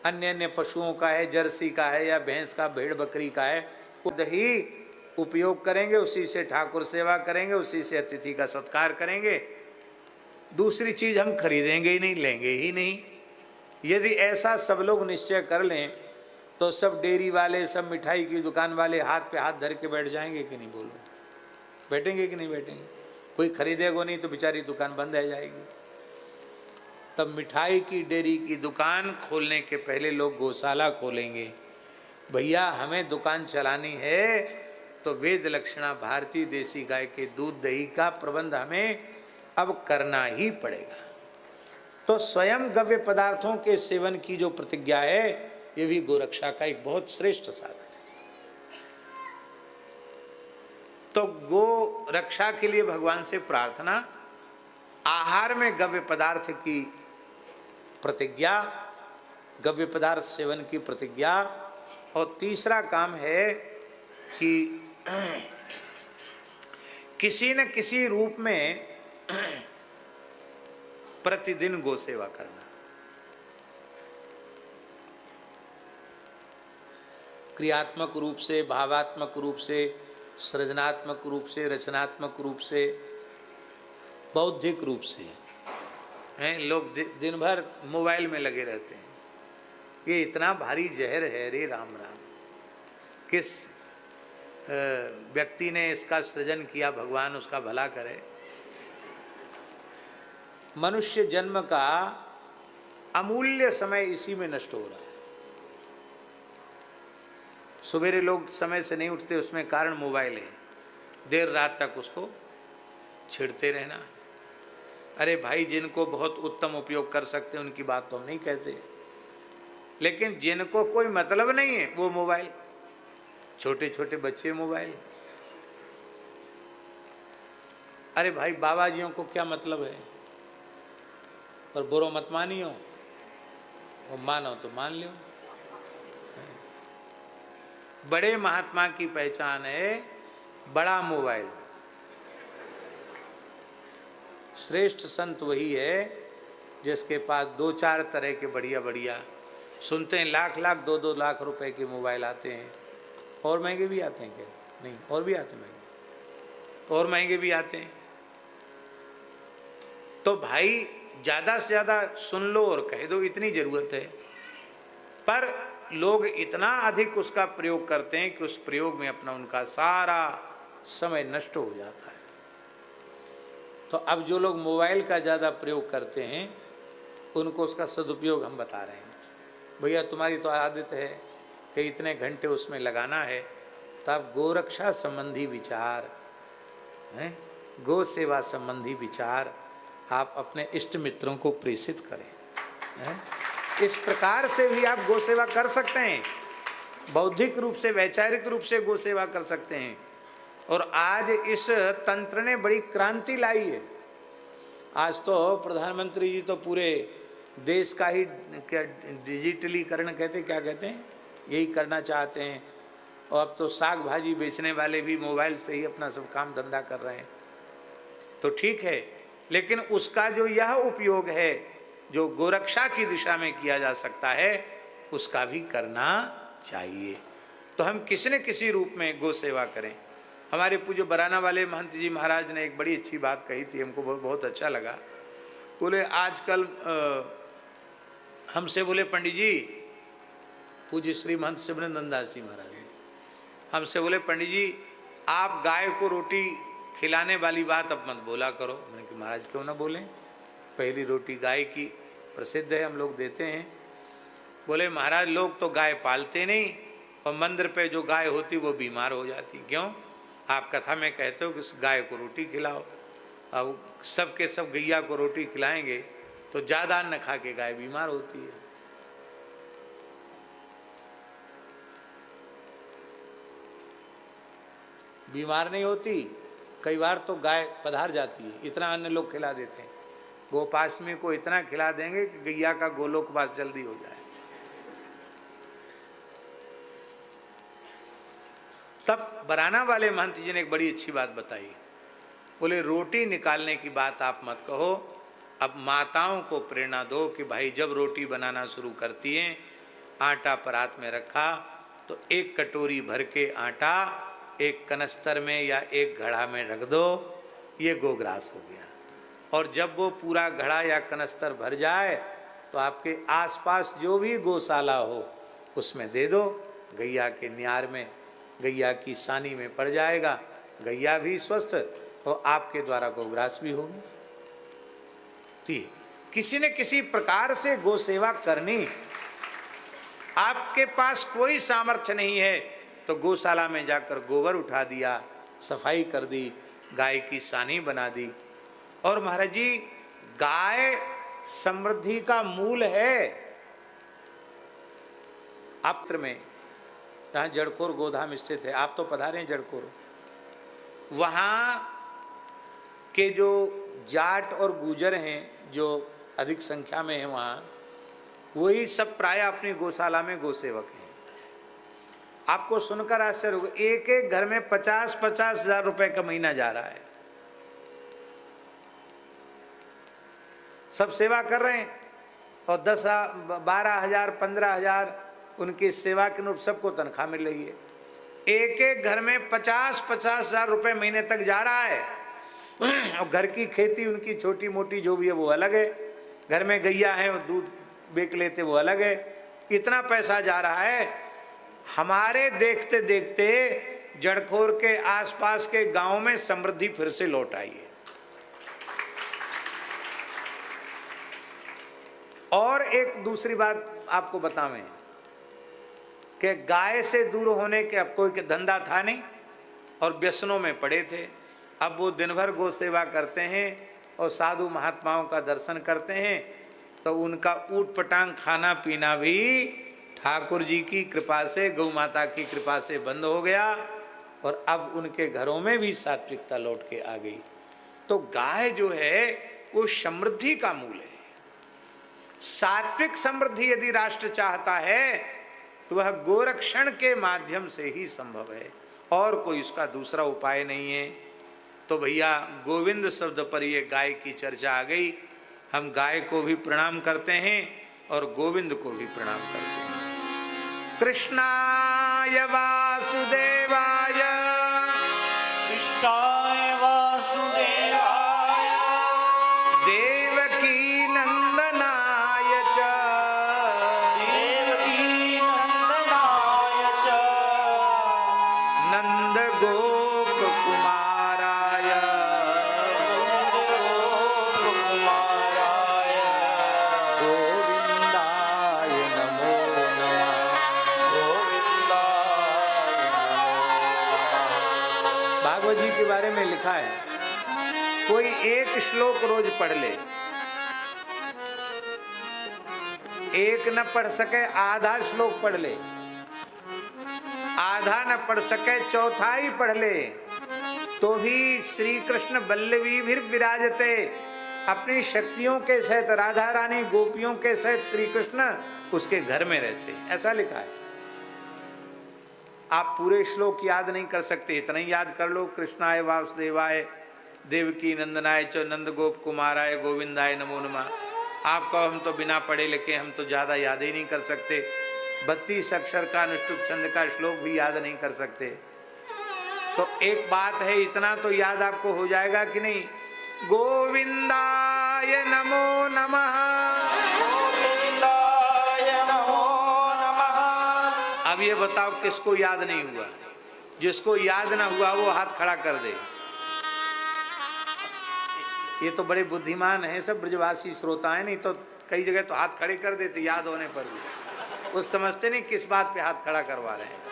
अन्य अन्य पशुओं का है, जर्सी का है या भैंस का, भेड़ बकरी का है, वो दही उपयोग करेंगे, उसी से ठाकुर सेवा करेंगे, उसी से अतिथि का सत्कार करेंगे, दूसरी चीज हम खरीदेंगे ही नहीं, लेंगे ही नहीं। यदि ऐसा सब लोग निश्चय कर लें तो सब डेयरी वाले, सब मिठाई की दुकान वाले हाथ पे हाथ धर के बैठ जाएंगे कि नहीं, बोलो बैठेंगे कि नहीं बैठेंगे। कोई खरीदेगा नहीं तो बेचारी दुकान बंद रह जाएगी। तब मिठाई की डेयरी की दुकान खोलने के पहले लोग गौशाला खोलेंगे। भैया हमें दुकान चलानी है तो वेद लक्षणा भारतीय देसी गाय के दूध दही का प्रबंध हमें अब करना ही पड़ेगा। तो स्वयं गव्य पदार्थों के सेवन की जो प्रतिज्ञा है, ये भी गोरक्षा का एक बहुत श्रेष्ठ साधन है। तो गो रक्षा के लिए भगवान से प्रार्थना, आहार में गव्य पदार्थ की प्रतिज्ञा, गव्य पदार्थ सेवन की प्रतिज्ञा, और तीसरा काम है कि किसी न किसी रूप में प्रतिदिन गो सेवा करना। क्रियात्मक रूप से, भावात्मक रूप से, सृजनात्मक रूप से, रचनात्मक रूप से, बौद्धिक रूप से हैं। लोग दिन भर मोबाइल में लगे रहते हैं, ये इतना भारी जहर है रे राम राम। किस व्यक्ति ने इसका सृजन किया, भगवान उसका भला करे। मनुष्य जन्म का अमूल्य समय इसी में नष्ट हो रहा है। सवेरे लोग समय से नहीं उठते, उसमें कारण मोबाइल है, देर रात तक उसको छिड़ते रहना। अरे भाई, जिनको बहुत उत्तम उपयोग कर सकते हैं उनकी बात तो हम नहीं कहते, लेकिन जिनको कोई मतलब नहीं है वो मोबाइल, छोटे छोटे बच्चे मोबाइल। अरे भाई, बाबा जियों को क्या मतलब है, पर बुरो मत मानियो, वो मानो तो मान लो। बड़े महात्मा की पहचान है बड़ा मोबाइल। श्रेष्ठ संत वही है जिसके पास 2-4 तरह के बढ़िया बढ़िया, सुनते हैं लाख लाख 2-2 लाख रुपए के मोबाइल आते हैं। और महंगे भी आते हैं क्या? नहीं, और भी आते महंगे, और महंगे भी आते हैं। तो भाई ज़्यादा से ज़्यादा सुन लो और कह दो, इतनी ज़रूरत है। पर लोग इतना अधिक उसका प्रयोग करते हैं कि उस प्रयोग में अपना उनका सारा समय नष्ट हो जाता है। तो अब जो लोग मोबाइल का ज़्यादा प्रयोग करते हैं उनको उसका सदुपयोग हम बता रहे हैं। भैया तुम्हारी तो आदत है कि इतने घंटे उसमें लगाना है, तो आप गोरक्षा संबंधी विचार हैं, गो सेवा संबंधी विचार आप इष्ट इष्ट मित्रों को प्रेषित करें हैं? इस प्रकार से भी आप गो सेवा कर सकते हैं, बौद्धिक रूप से वैचारिक रूप से गो सेवा कर सकते हैं। और आज इस तंत्र ने बड़ी क्रांति लाई है। आज तो प्रधानमंत्री जी तो पूरे देश का ही क्या डिजिटलीकरण कहते, क्या कहते हैं, यही करना चाहते हैं। और अब तो साग भाजी बेचने वाले भी मोबाइल से ही अपना सब काम धंधा कर रहे हैं। तो ठीक है, लेकिन उसका जो यह उपयोग है जो गोरक्षा की दिशा में किया जा सकता है उसका भी करना चाहिए। तो हम किसी न किसी रूप में गो सेवा करें। हमारे पूज्य बराना वाले महंत जी महाराज ने एक बड़ी अच्छी बात कही थी, हमको बहुत अच्छा लगा। बोले आजकल हमसे बोले पंडित जी, पूज्य श्री महंत सिमरन दास जी महाराज हमसे बोले पंडित जी आप गाय को रोटी खिलाने वाली बात अब मत बोला करो। मैंने कहा महाराज क्यों ना बोलें, पहली रोटी गाय की प्रसिद्ध है, हम लोग देते हैं। बोले महाराज लोग तो गाय पालते नहीं और मंदिर पे जो गाय होती वो बीमार हो जाती। क्यों? आप कथा में कहते हो कि गाय को रोटी खिलाओ। अब सब के सब गैया को रोटी खिलाएंगे तो ज़्यादा अन्न खा के गाय बीमार होती है। बीमार नहीं होती, कई बार तो गाय पधार जाती है, इतना अन्न लोग खिला देते हैं। गोपाष्टमी को इतना खिला देंगे कि गैया का गोलोकवास जल्दी हो जाए। तब बराना वाले महंत जी ने एक बड़ी अच्छी बात बताई। बोले रोटी निकालने की बात आप मत कहो, अब माताओं को प्रेरणा दो कि भाई जब रोटी बनाना शुरू करती हैं, आटा परात में रखा तो एक कटोरी भर के आटा एक कनस्तर में या एक घड़ा में रख दो, ये गोग्रास हो गया। और जब वो पूरा घड़ा या कनस्तर भर जाए तो आपके आसपास जो भी गौशाला हो उसमें दे दो, गैया के न्यार में, गैया की सानी में पड़ जाएगा, गैया भी स्वस्थ और आपके द्वारा गोग्रास भी होगी। ठीक, किसी न किसी प्रकार से गो सेवा करनी। आपके पास कोई सामर्थ्य नहीं है तो गौशाला में जाकर गोबर उठा दिया, सफाई कर दी, गाय की सानी बना दी। और महाराज जी गाय समृद्धि का मूल है। आप्त्र में जहाँ जड़कोर गोधाम स्थित है, आप तो पधारे हैं जड़कोर, वहाँ के जो जाट और गुजर हैं जो अधिक संख्या में हैं वहाँ, वही सब प्राय अपनी गौशाला में गौसेवक हैं। आपको सुनकर आश्चर्य होगा, एक एक घर में 50-50 हजार रुपए का महीना जा रहा है। सब सेवा कर रहे हैं और 10-12 हजार 15 हजार उनकी सेवा के अनुरूप सबको तनख्वाह मिल रही है। एक एक घर में 50-50 हजार रुपये महीने तक जा रहा है। और घर की खेती उनकी छोटी मोटी जो भी है वो अलग है, घर में गैया है और दूध बेच लेते वो अलग है, इतना पैसा जा रहा है। हमारे देखते देखते जड़खोर के आसपास के गांव में समृद्धि फिर से लौट आई है। और एक दूसरी बात आपको बतावें कि गाय से दूर होने के अब कोई धंधा था नहीं और व्यसनों में पड़े थे। अब वो दिन भर गौ सेवा करते हैं और साधु महात्माओं का दर्शन करते हैं, तो उनका ऊट पटांग खाना पीना भी ठाकुर जी की कृपा से, गौ माता की कृपा से बंद हो गया और अब उनके घरों में भी सात्विकता लौट के आ गई। तो गाय जो है वो समृद्धि का मूल है। सात्विक समृद्धि यदि राष्ट्र चाहता है तो वह गोरक्षण के माध्यम से ही संभव है, और कोई उसका दूसरा उपाय नहीं है। तो भैया गोविंद शब्द पर ये गाय की चर्चा आ गई। हम गाय को भी प्रणाम करते हैं और गोविंद को भी प्रणाम करते हैं। कृष्णाय वासुदेवाय, कृष्णाय वासुदेवाय, देवकी नंदनाय च, देवकी नंदनाय च, नंद गोप कुमाराय, कुमाराय, गोविंदाय नमो नमः। गोविंदाय भागवत जी के बारे में लिखा है, कोई एक श्लोक रोज पढ़ ले, एक न पढ़ सके आधा श्लोक पढ़ ले, आधा न पढ़ सके चौथाई पढ़ ले, तो भी श्री कृष्ण वल्लभी भी विराजते, अपनी शक्तियों के सहित राधा रानी गोपियों के सहित श्री कृष्ण उसके घर में रहते, ऐसा लिखा है। आप पूरे श्लोक याद नहीं कर सकते, इतना ही याद कर लो, कृष्णाय वासुदेवाय, देवकी नंदनाय च, नंद गोप कुमाराय, गोविंदाय नमो नमः। आप कहो हम तो बिना पढ़े लिखे हम तो ज़्यादा याद ही नहीं कर सकते, 32 अक्षर का अनुष्टुप छंद का श्लोक भी याद नहीं कर सकते। तो एक बात है, इतना तो याद आपको हो जाएगा कि नहीं, गोविंदाय नमो नमः, गोविंदाय नमो नमः। अब ये बताओ किसको याद नहीं हुआ? जिसको याद ना हुआ वो हाथ खड़ा कर दे। ये तो बड़े बुद्धिमान हैं सब ब्रजवासी श्रोता हैं, नहीं तो कई जगह तो हाथ खड़े कर देते याद होने पर भी, वो समझते नहीं किस बात पे हाथ खड़ा करवा रहे हैं।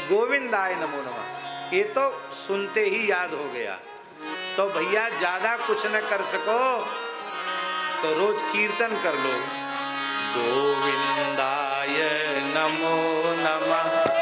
गोविंदाय नमो नमः, ये तो सुनते ही याद हो गया। तो भैया ज्यादा कुछ न कर सको तो रोज कीर्तन कर लो, गोविंदाय नमो नमः,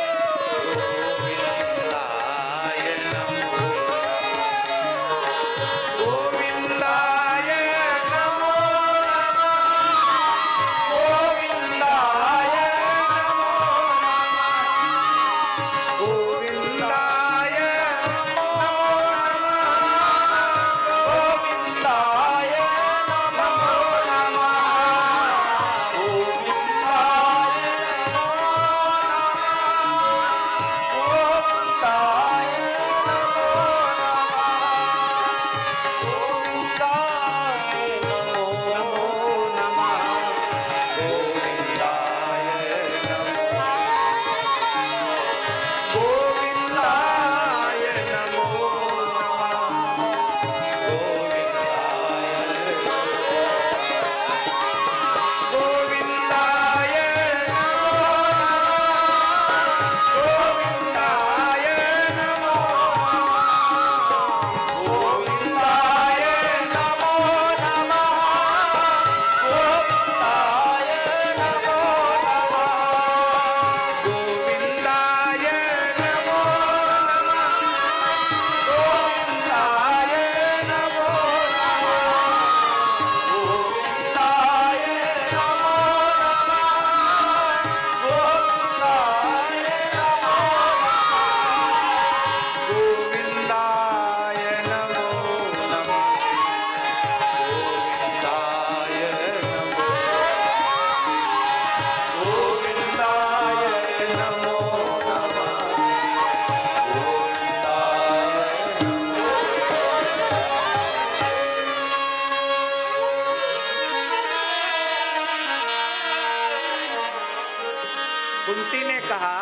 कुंती ने कहा,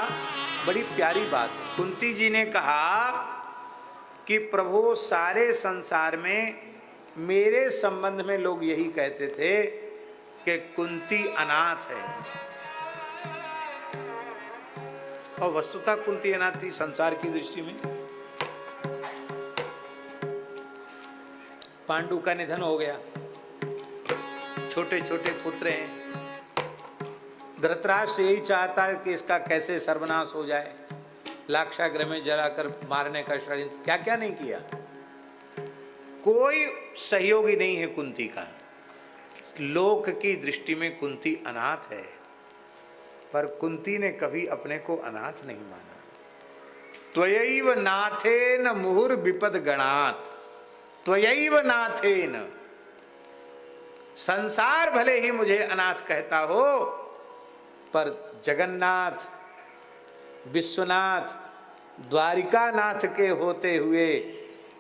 बड़ी प्यारी बात है, कुंती जी ने कहा कि प्रभु सारे संसार में मेरे संबंध में लोग यही कहते थे कि कुंती अनाथ है, और वस्तुतः कुंती अनाथ थी संसार की दृष्टि में। पांडु का निधन हो गया, छोटे छोटे पुत्र हैं, धृतराष्ट्र यही चाहता है कि इसका कैसे सर्वनाश हो जाए, लाक्षागृह में जलाकर मारने का षड्यंत्र क्या क्या नहीं किया। कोई सहयोगी नहीं है कुंती का, लोक की दृष्टि में कुंती अनाथ है, पर कुंती ने कभी अपने को अनाथ नहीं माना। त्वयैव नाथेन मुहुर विपद गणात, त्वयैव नाथेन। संसार भले ही मुझे अनाथ कहता हो, पर जगन्नाथ, विश्वनाथ, द्वारिकानाथ के होते हुए,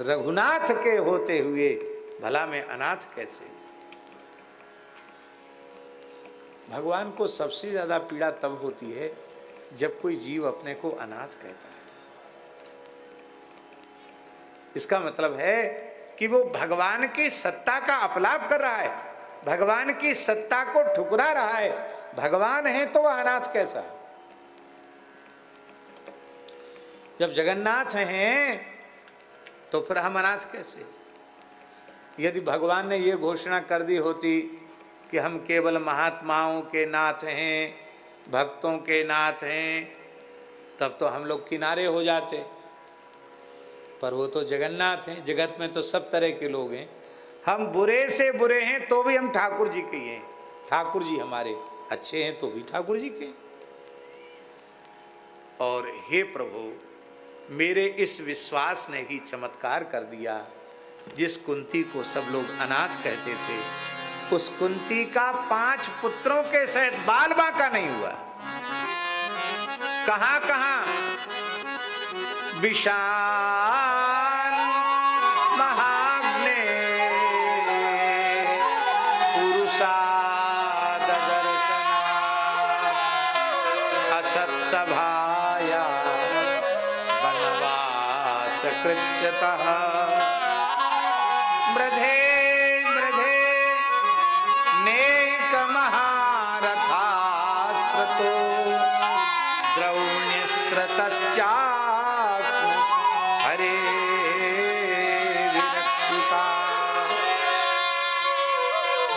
रघुनाथ के होते हुए भला मैं अनाथ कैसे। भगवान को सबसे ज्यादा पीड़ा तब होती है जब कोई जीव अपने को अनाथ कहता है। इसका मतलब है कि वो भगवान की सत्ता का अपलाप कर रहा है, भगवान की सत्ता को ठुकरा रहा है। भगवान है तो वह अनाथ कैसा। जब जगन्नाथ हैं तो फिर हम अनाथ कैसे। यदि भगवान ने ये घोषणा कर दी होती कि हम केवल महात्माओं के नाथ हैं, भक्तों के नाथ हैं, तब तो हम लोग किनारे हो जाते। पर वो तो जगन्नाथ हैं, जगत में तो सब तरह के लोग हैं। हम बुरे से बुरे हैं तो भी हम ठाकुर जी के हैं, ठाकुर जी हमारे अच्छे हैं तो भी ठाकुर जी के। और हे प्रभु, मेरे इस विश्वास ने ही चमत्कार कर दिया। जिस कुंती को सब लोग अनाथ कहते थे, उस कुंती का 5 पुत्रों के सहित बाल बांका नहीं हुआ। कहां कहां विशाल महाग्ने पुरुषाद दर्शना असत सभाया वनवास कृच्छतः मृधे हरे विरक्षिता।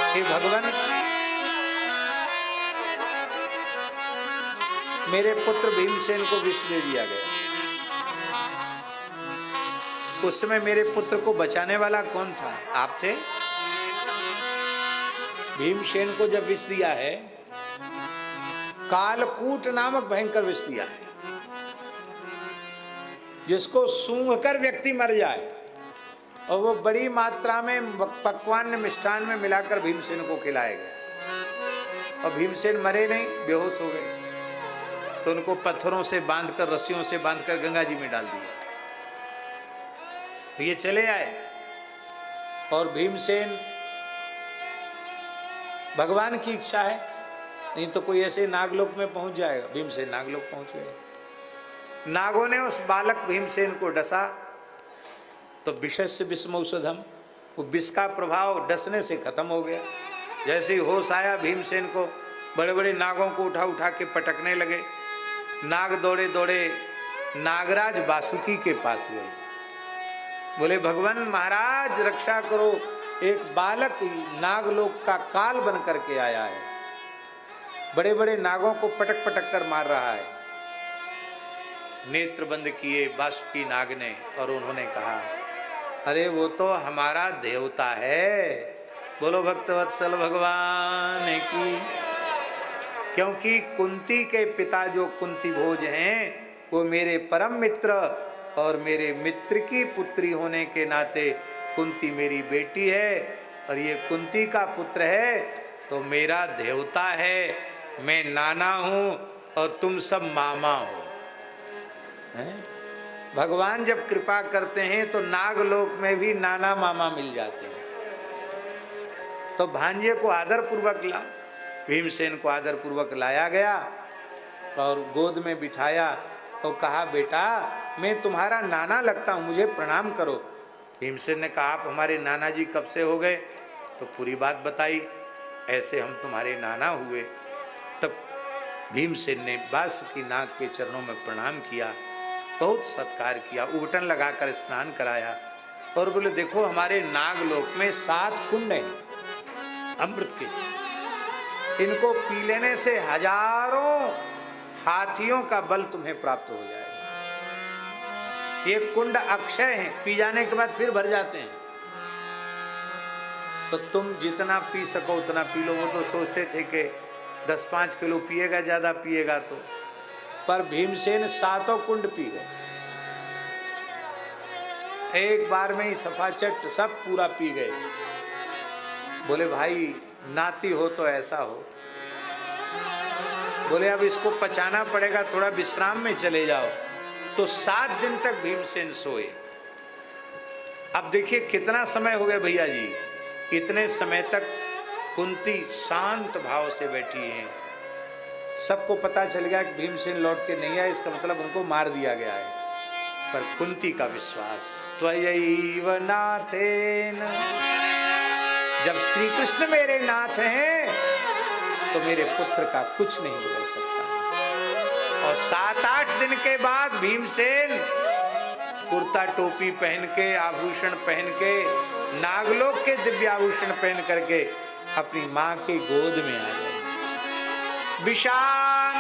हे भगवान, मेरे पुत्र भीमसेन को विष दे दिया गया। उस समय मेरे पुत्र को बचाने वाला कौन था? आप थे। भीमसेन को जब विष दिया है, कालकूट नामक भयंकर विष दिया है, जिसको सूंघकर व्यक्ति मर जाए, और वो बड़ी मात्रा में पकवान मिष्ठान में मिलाकर भीमसेन को खिलाया गया। और भीमसेन मरे नहीं, बेहोश हो गए। तो उनको पत्थरों से बांधकर, रस्सियों से बांधकर गंगा जी में डाल दिया। तो ये चले आए, और भीमसेन, भगवान की इच्छा है, नहीं तो कोई ऐसे नागलोक में पहुंच जाएगा। भीमसेन नागलोक पहुंच गए। नागों ने उस बालक भीमसेन को डसा, तो विषस्य विषमौषधम, वो विष का प्रभाव डसने से खत्म हो गया। जैसे ही होश आया भीमसेन को, बड़े बड़े नागों को उठा उठा के पटकने लगे। नाग दौड़े दौड़े नागराज वासुकी के पास गए। बोले, भगवान महाराज रक्षा करो, एक बालक नागलोक का काल बन करके आया है, बड़े बड़े नागों को पटक पटक कर मार रहा है। नेत्र बंद किए वासुकी नाग ने, और उन्होंने कहा, अरे वो तो हमारा देवता है। बोलो भक्तवत्सल भगवान की। क्योंकि कुंती के पिता जो कुंती भोज हैं, वो मेरे परम मित्र, और मेरे मित्र की पुत्री होने के नाते कुंती मेरी बेटी है, और ये कुंती का पुत्र है तो मेरा देवता है। मैं नाना हूं और तुम सब मामा हो। भगवान जब कृपा करते हैं तो नागलोक में भी नाना मामा मिल जाते हैं। तो भांजे को आदर पूर्वक ला, भीमसेन को आदर पूर्वक लाया गया और गोद में बिठाया और कहा, बेटा मैं तुम्हारा नाना लगता हूँ, मुझे प्रणाम करो। भीमसेन ने कहा, आप हमारे नाना जी कब से हो गए? तो पूरी बात बताई, ऐसे हम तुम्हारे नाना हुए। तब भीमसेन ने वासुकी नाग के चरणों में प्रणाम किया, बहुत सत्कार किया, उबटन लगाकर स्नान कराया, और बोले, देखो हमारे नागलोक में 7 कुंड हैं अमृत के, इनको पी लेने से हजारों हाथियों का बल तुम्हें प्राप्त हो जाएगा। ये कुंड अक्षय हैं, पी जाने के बाद फिर भर जाते हैं। तो तुम जितना पी सको उतना पी लो। वो तो सोचते थे कि 10-5 किलो पिएगा, ज़्यादा पिएगा तो। पर भीमसेन 7 कुंड पी गए, एक बार में ही सफाचट सब पूरा पी गए। बोले भाई नाती हो तो ऐसा हो। बोले अब इसको पचाना पड़ेगा, थोड़ा विश्राम में चले जाओ। तो 7 दिन तक भीमसेन सोए। अब देखिए कितना समय हो गया भैया जी। इतने समय तक कुंती शांत भाव से बैठी हैं। सबको पता चल गया कि भीमसेन लौट के नहीं आए, इसका मतलब उनको मार दिया गया है। पर कुंती का विश्वास, त्वयैव नाथेन, जब श्री कृष्ण मेरे नाथ हैं तो मेरे पुत्र का कुछ नहीं बिगड़ सकता। और 7-8 दिन के बाद भीमसेन कुर्ता टोपी पहन के, आभूषण पहन के, नागलोक के दिव्य आभूषण पहन करके अपनी मां के गोद में आ गए। विशाल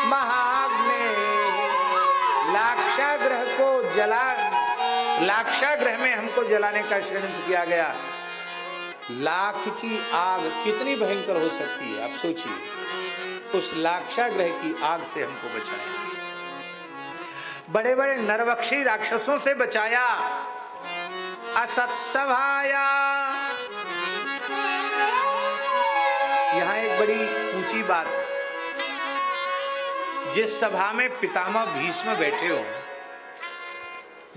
महाग्ने लाक्षागृह को जला, लाक्षागृह में हमको जलाने का षड्यंत्र किया गया। लाख की आग कितनी भयंकर हो सकती है, आप सोचिए। उस लाक्षागृह की आग से हमको बचाया। बड़े बड़े नरभक्षी राक्षसों से बचाया। असत्सभाया, यहां एक बड़ी ऊंची बात है। जिस सभा में पितामह भीष्म बैठे हो,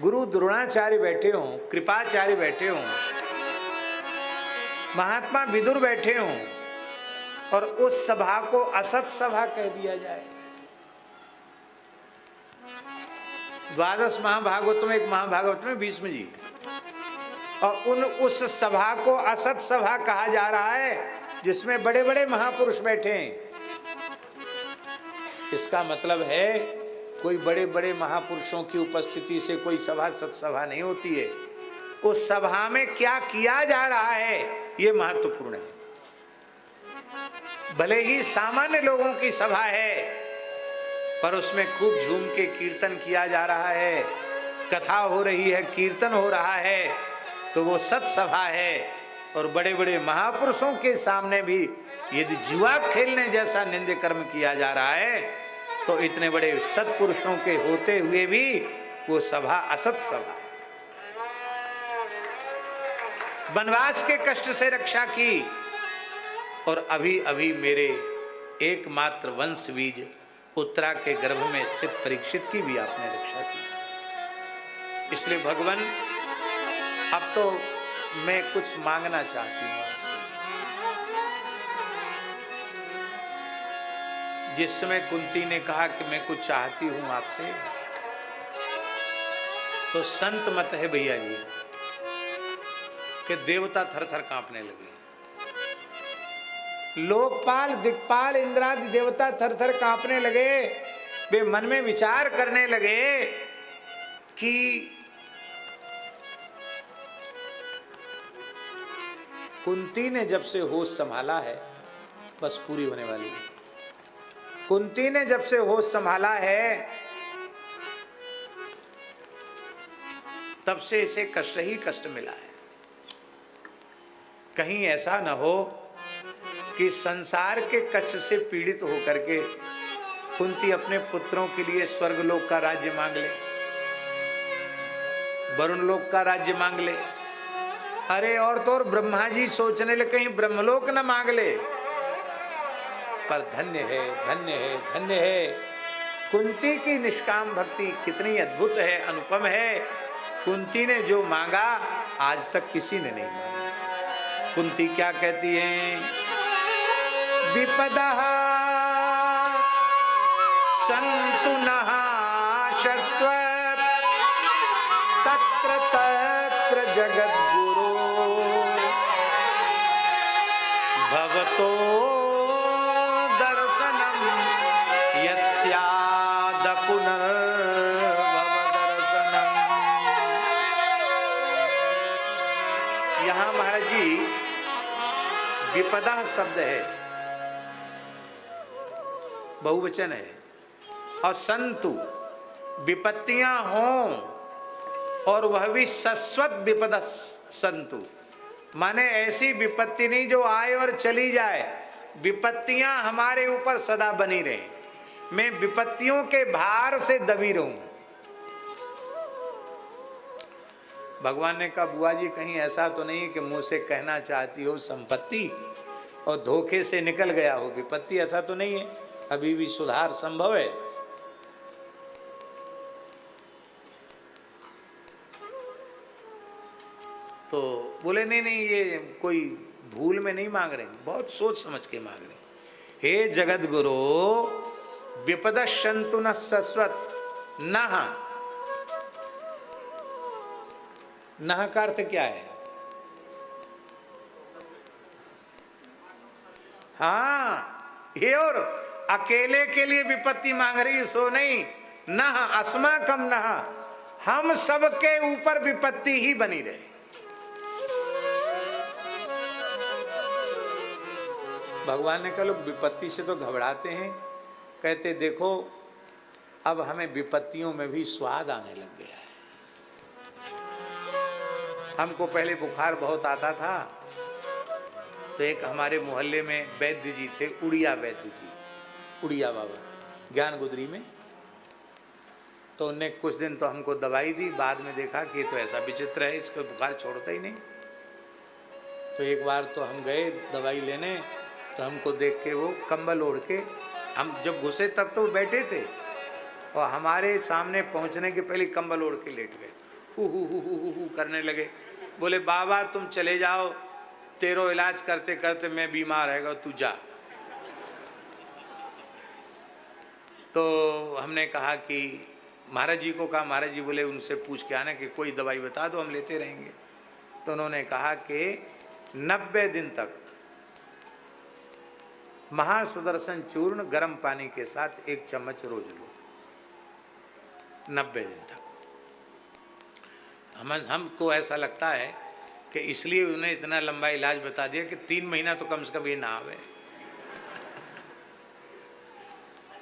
गुरु द्रोणाचार्य बैठे हो, कृपाचार्य बैठे हो, महात्मा विदुर बैठे हो, और उस सभा को असत सभा कह दिया जाए। 12 महाभागवत में एक महाभागवत में भीष्म जी, और उस सभा को असत सभा कहा जा रहा है जिसमें बड़े बड़े महापुरुष बैठे हैं। इसका मतलब है कोई बड़े बड़े महापुरुषों की उपस्थिति से कोई सभा सत्सभा नहीं होती है। उस सभा में क्या किया जा रहा है ये महत्वपूर्ण है। भले ही सामान्य लोगों की सभा है, पर उसमें खूब झूम के कीर्तन किया जा रहा है, कथा हो रही है, कीर्तन हो रहा है, तो वो सत्सभा है। और बड़े बड़े महापुरुषों के सामने भी यदि जुआ खेलने जैसा निंद्य कर्म किया जा रहा है, तो इतने बड़े सत्पुरुषों के होते हुए भी वो सभा असत सभा है। वनवास के कष्ट से रक्षा की, और अभी अभी मेरे एकमात्र वंश बीज उत्तरा के गर्भ में स्थित परीक्षित की भी आपने रक्षा की। इसलिए भगवान अब तो मैं कुछ मांगना चाहती हूं आपसे। जिस समय कुंती ने कहा कि मैं कुछ चाहती हूं आपसे, तो संत मत है भैया जी कि देवता थर थर कांपने लगे। लोकपाल, दिक्पाल, इंद्रादि देवता थर थर कांपने लगे। वे मन में विचार करने लगे कि कुंती ने जब से होश संभाला है बस पूरी होने वाली है। कुंती ने जब से होश संभाला है तब से इसे कष्ट ही कष्ट मिला है। कहीं ऐसा न हो कि संसार के कष्ट से पीड़ित होकर के कुंती अपने पुत्रों के लिए स्वर्गलोक का राज्य मांग ले, वरुण लोक का राज्य मांग ले। अरे और तो और ब्रह्मा जी सोचने लगे कहीं ब्रह्मलोक न मांग ले। पर धन्य है, धन्य है, धन्य है। कुंती की निष्काम भक्ति कितनी अद्भुत है, अनुपम है। कुंती ने जो मांगा आज तक किसी ने नहीं मांगा। कुंती क्या कहती है? विपदः सन्तु नः शश्वत् तत्र तत्र जगद्गुरो भवतो दर्शनम यत्स्याद पुनर्भव दर्शनम। यहाँ महाराज जी विपदा शब्द है, बहुवचन है, और संतु विपत्तियां हों और वह भी शाश्वत विपदा संतु, माने ऐसी विपत्ति नहीं जो आए और चली जाए, विपत्तियां हमारे ऊपर सदा बनी रहे, मैं विपत्तियों के भार से दबी रहूं। भगवान ने कहा बुआ जी कहीं ऐसा तो नहीं कि मुंह से कहना चाहती हो संपत्ति और धोखे से निकल गया हो विपत्ति, ऐसा तो नहीं है, अभी भी सुधार संभव है। तो बोले नहीं नहीं ये कोई भूल में नहीं मांग रहे, बहुत सोच समझ के मांग रहे। हे जगत गुरु विपदशंतु न सस्वत नह, नह का अर्थ क्या है? हाँ, ये और अकेले के लिए विपत्ति मांग रही सो नहीं, नह अस्माकम नह, हम सबके ऊपर विपत्ति ही बनी रहे। भगवान ने कहा लोग विपत्ति से तो घबराते हैं, कहते देखो अब हमें विपत्तियों में भी स्वाद आने लग गया है। हमको पहले बुखार बहुत आता था, तो एक हमारे मोहल्ले में वैद्य जी थे, उड़िया वैद्य जी, उड़िया बाबा ज्ञान गुदरी में, तो उनने कुछ दिन तो हमको दवाई दी, बाद में देखा कि ये तो ऐसा विचित्र है, इसको बुखार छोड़ता ही नहीं। तो एक बार तो हम गए दवाई लेने, तो हमको देख के वो कंबल ओढ़ के, हम जब घुसे तब तो बैठे थे और हमारे सामने पहुंचने के पहले कंबल ओढ़ के लेट गए, हु करने लगे। बोले बाबा तुम चले जाओ, तेरो इलाज करते करते मैं बीमार रहेगा, तू जा। तो हमने कहा कि महाराज जी को कहा, महाराज जी बोले उनसे पूछ के आना कि कोई दवाई बता दो हम लेते रहेंगे। तो उन्होंने कहा कि 90 दिन तक महासुदर्शन चूर्ण गर्म पानी के साथ 1 चम्मच रोज लो, 90 दिन तक। हमको ऐसा लगता है कि इसलिए उन्हें इतना लंबा इलाज बता दिया कि 3 महीना तो कम से कम ये ना आवे।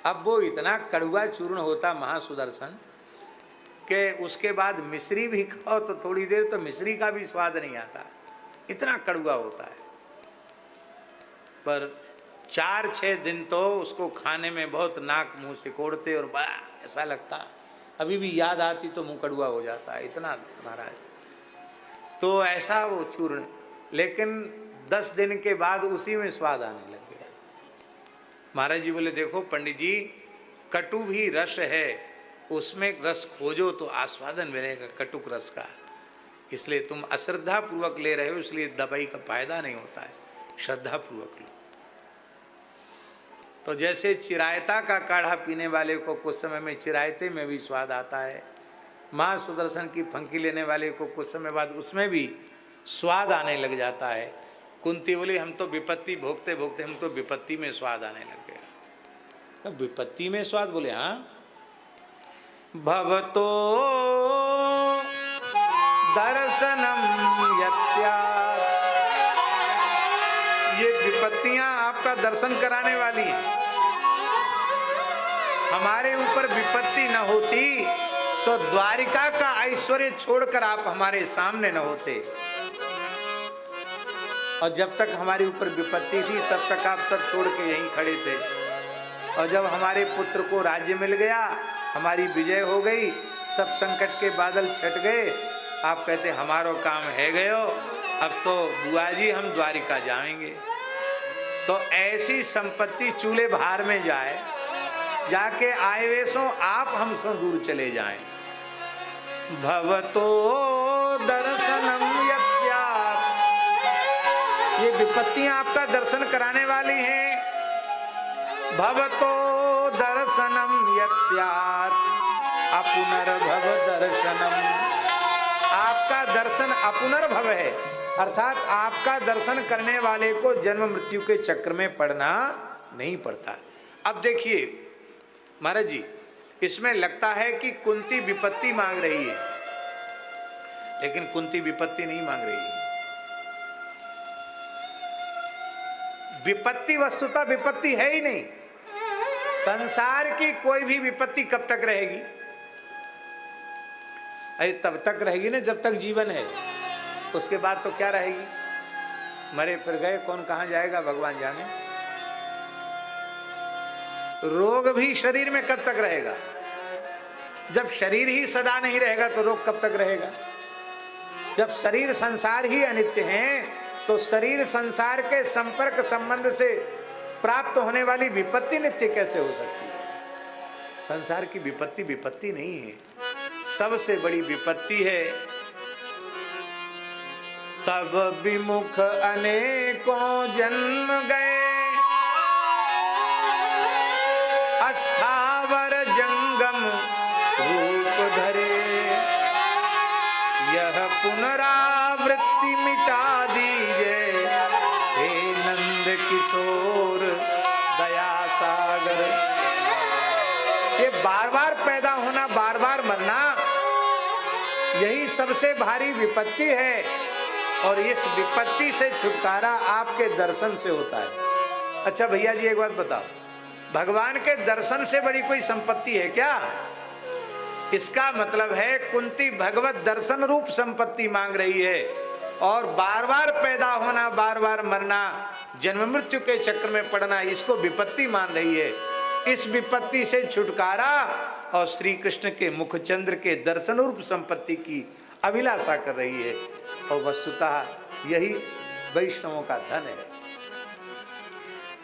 अब वो इतना कड़वा चूर्ण होता महासुदर्शन कि उसके बाद मिश्री भी खाओ तो थोड़ी देर तो मिश्री का भी स्वाद नहीं आता, इतना कड़वा होता है। पर 4-6 दिन तो उसको खाने में बहुत नाक मुंह सिकोड़ते और बड़ा ऐसा लगता, अभी भी याद आती तो मुंह कड़वा हो जाता है, इतना महाराज। तो ऐसा वो चूर्ण, लेकिन 10 दिन के बाद उसी में स्वाद आने लग गया। महाराज जी बोले देखो पंडित जी, कटु भी रस है, उसमें रस खोजो तो आस्वादन मिलेगा कटुक रस का, इसलिए तुम अश्रद्धा पूर्वक ले रहे हो, इसलिए दवाई का फायदा नहीं होता है, श्रद्धा पूर्वक लो। तो जैसे चिरायता का काढ़ा पीने वाले को कुछ समय में चिरायते में भी स्वाद आता है, माँ सुदर्शन की फंकी लेने वाले को कुछ समय बाद उसमें भी स्वाद आने लग जाता है। कुंती बोली हम तो विपत्ति भोगते भोगते हम तो विपत्ति में स्वाद आने लग गया। तो विपत्ति में स्वाद, बोले हाँ, भवतो दर्शनम यत्स्यात्, ये विपत्तियां आपका दर्शन कराने वाली हैं। हमारे ऊपर विपत्ति न होती तो द्वारिका का ऐश्वर्य छोड़कर आप हमारे सामने न होते, और जब तक हमारे ऊपर विपत्ति थी तब तक आप सब छोड़ के यहीं खड़े थे, और जब हमारे पुत्र को राज्य मिल गया, हमारी विजय हो गई, सब संकट के बादल छट गए, आप कहते हमारो काम है गयो, अब तो बुआ जी हम द्वारिका जाएंगे। तो ऐसी संपत्ति चूल्हे भार में जाए, जाके आए वे सो आप हमसे दूर चले जाएं। भवतो दर्शनम यत्स्यात्, ये विपत्तियां आपका दर्शन कराने वाली हैं। भवतो दर्शनम यत्स्यात् अपुनर्भव दर्शनम, आपका दर्शन अपुनर्भव है, अर्थात आपका दर्शन करने वाले को जन्म मृत्यु के चक्र में पड़ना नहीं पड़ता। अब देखिए महाराज जी, इसमें लगता है कि कुंती विपत्ति मांग रही है, लेकिन कुंती विपत्ति नहीं मांग रही है। विपत्ति वस्तुतः विपत्ति है ही नहीं। संसार की कोई भी विपत्ति कब तक रहेगी? अरे तब तक रहेगी ना जब तक जीवन है, उसके बाद तो क्या रहेगी? मरे फिर गए, कौन कहाँ जाएगा भगवान जाने। रोग भी शरीर में कब तक रहेगा? जब शरीर ही सदा नहीं रहेगा तो रोग कब तक रहेगा? जब शरीर संसार ही अनित्य है तो शरीर संसार के संपर्क संबंध से प्राप्त होने वाली विपत्ति नित्य कैसे हो सकती है? संसार की विपत्ति विपत्ति नहीं है, सबसे बड़ी विपत्ति है तब विमुख अनेकों जन्म गए, अस्थावर जंगम रूप धरे, यह पुनरावृत्ति मिटा दीजिए, हे नंद किशोर दया सागर। ये बार बार पैदा होना, बार बार मरना, यही सबसे भारी विपत्ति है। और इस विपत्ति से छुटकारा आपके दर्शन से होता है। अच्छा भैया जी एक बात बताओ, भगवान के दर्शन से बड़ी कोई संपत्ति है क्या? इसका मतलब है कुंती भगवत दर्शन रूप संपत्ति मांग रही है और बार बार पैदा होना, बार बार मरना, जन्म मृत्यु के चक्र में पड़ना, इसको विपत्ति मान रही है। इस विपत्ति से छुटकारा और श्री कृष्ण के मुखचंद्र के दर्शन रूप संपत्ति की अभिलाषा कर रही है। और वस्तुतः यही वैष्णवों का धन है।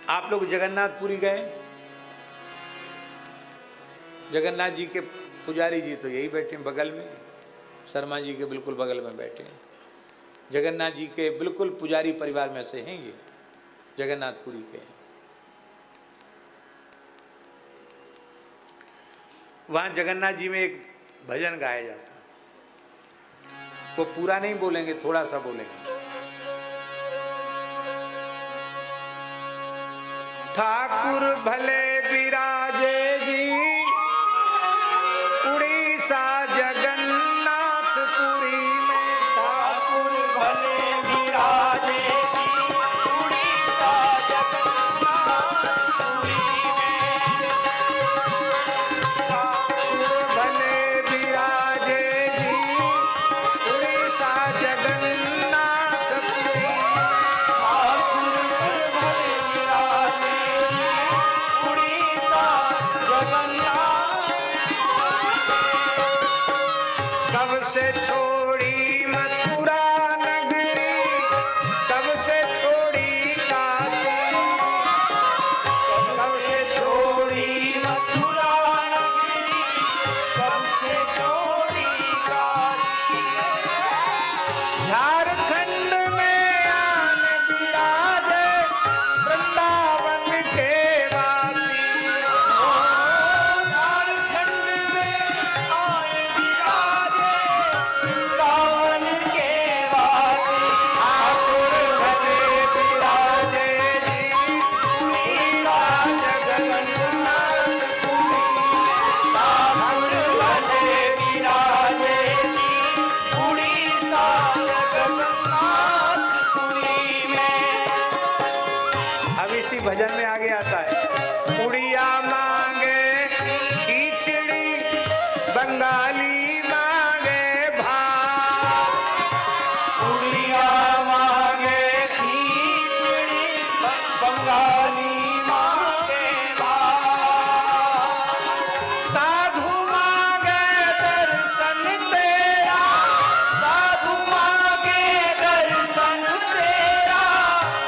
आप लोग जगन्नाथपुरी गए? जगन्नाथ जी के पुजारी जी तो यही बैठे हैं बगल में, शर्मा जी के बिल्कुल बगल में बैठे हैं। जगन्नाथ जी के बिल्कुल पुजारी परिवार में से हैं ये, जगन्नाथपुरी के। वहाँ जगन्नाथ जी में एक भजन गाया जाता, वो पूरा नहीं बोलेंगे, थोड़ा सा बोलेंगे। ठाकुर भले विराजे जी उड़ीसा जगन्नाथपुरी में, ठाकुर भले विराजे जी उड़ीसा जगन्नाथपुरी में, ठाकुर भले विराजे जी उड़ीसा जगन्नाथपुरी में, ठाकुर भले विराजे जी उड़ीसा जगन्नाथ। कब से छोड़ी मथुरा नगरी, कब से छोड़ी काशी, कब से छोड़ी मथुरा नगरी, कब से छोड़ी काशी, झारखंड में आन विराजे वृंदावन के वासी, झारखंड में आए विराजे वृंदावन के वासी, ठाकुर भले विराजे जी उड़ीसा जगन्नाथपुरी, ठाकुर भले विराजे जी उड़ीसा जगन्नाथपुरी में। अब इसी भजन में आगे आता है, उड़िया मांगे खिचड़ी, बंगाली मांगे भात, उड़िया मांगे खिचड़ी, बंगाली मांगे भात, साधु मांगे दर्शन तेरा, साधु मांगे दर्शन तेरा,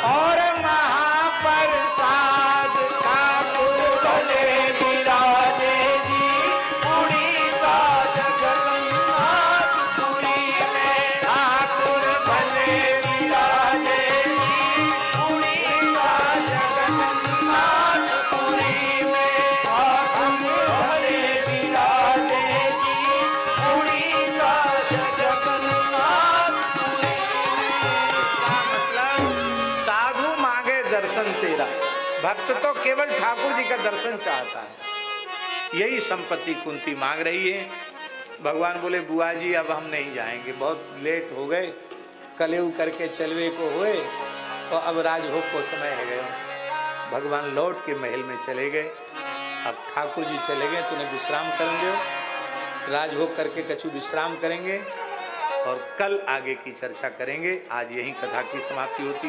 और महाप्रसाद ठाकुर भले विराजे जी उड़ीसा जगन्नाथपुरी में, ठाकुर भले विराजे जी उड़ीसा जगन्नाथपुरी में, ठाकुर भले विराजे जी उड़ीसा जगन्नाथपुरी इसका मतलब साधु मांगे दर्शन तेरा, भक्त तो केवल ठाकुर जी का दर्शन चाहता है। यही संपत्ति कुंती मांग रही है। भगवान बोले बुआ जी अब हम नहीं जाएंगे, बहुत लेट हो गए, कलेऊ करके चलवे को हुए, तो अब राजभोग को समय है गया। भगवान लौट के महल में चले गए। अब ठाकुर जी चले गए तो उन्हें विश्राम करेंगे, राजभोग करके कछु विश्राम करेंगे और कल आगे की चर्चा करेंगे। आज यही कथा की समाप्ति होती है।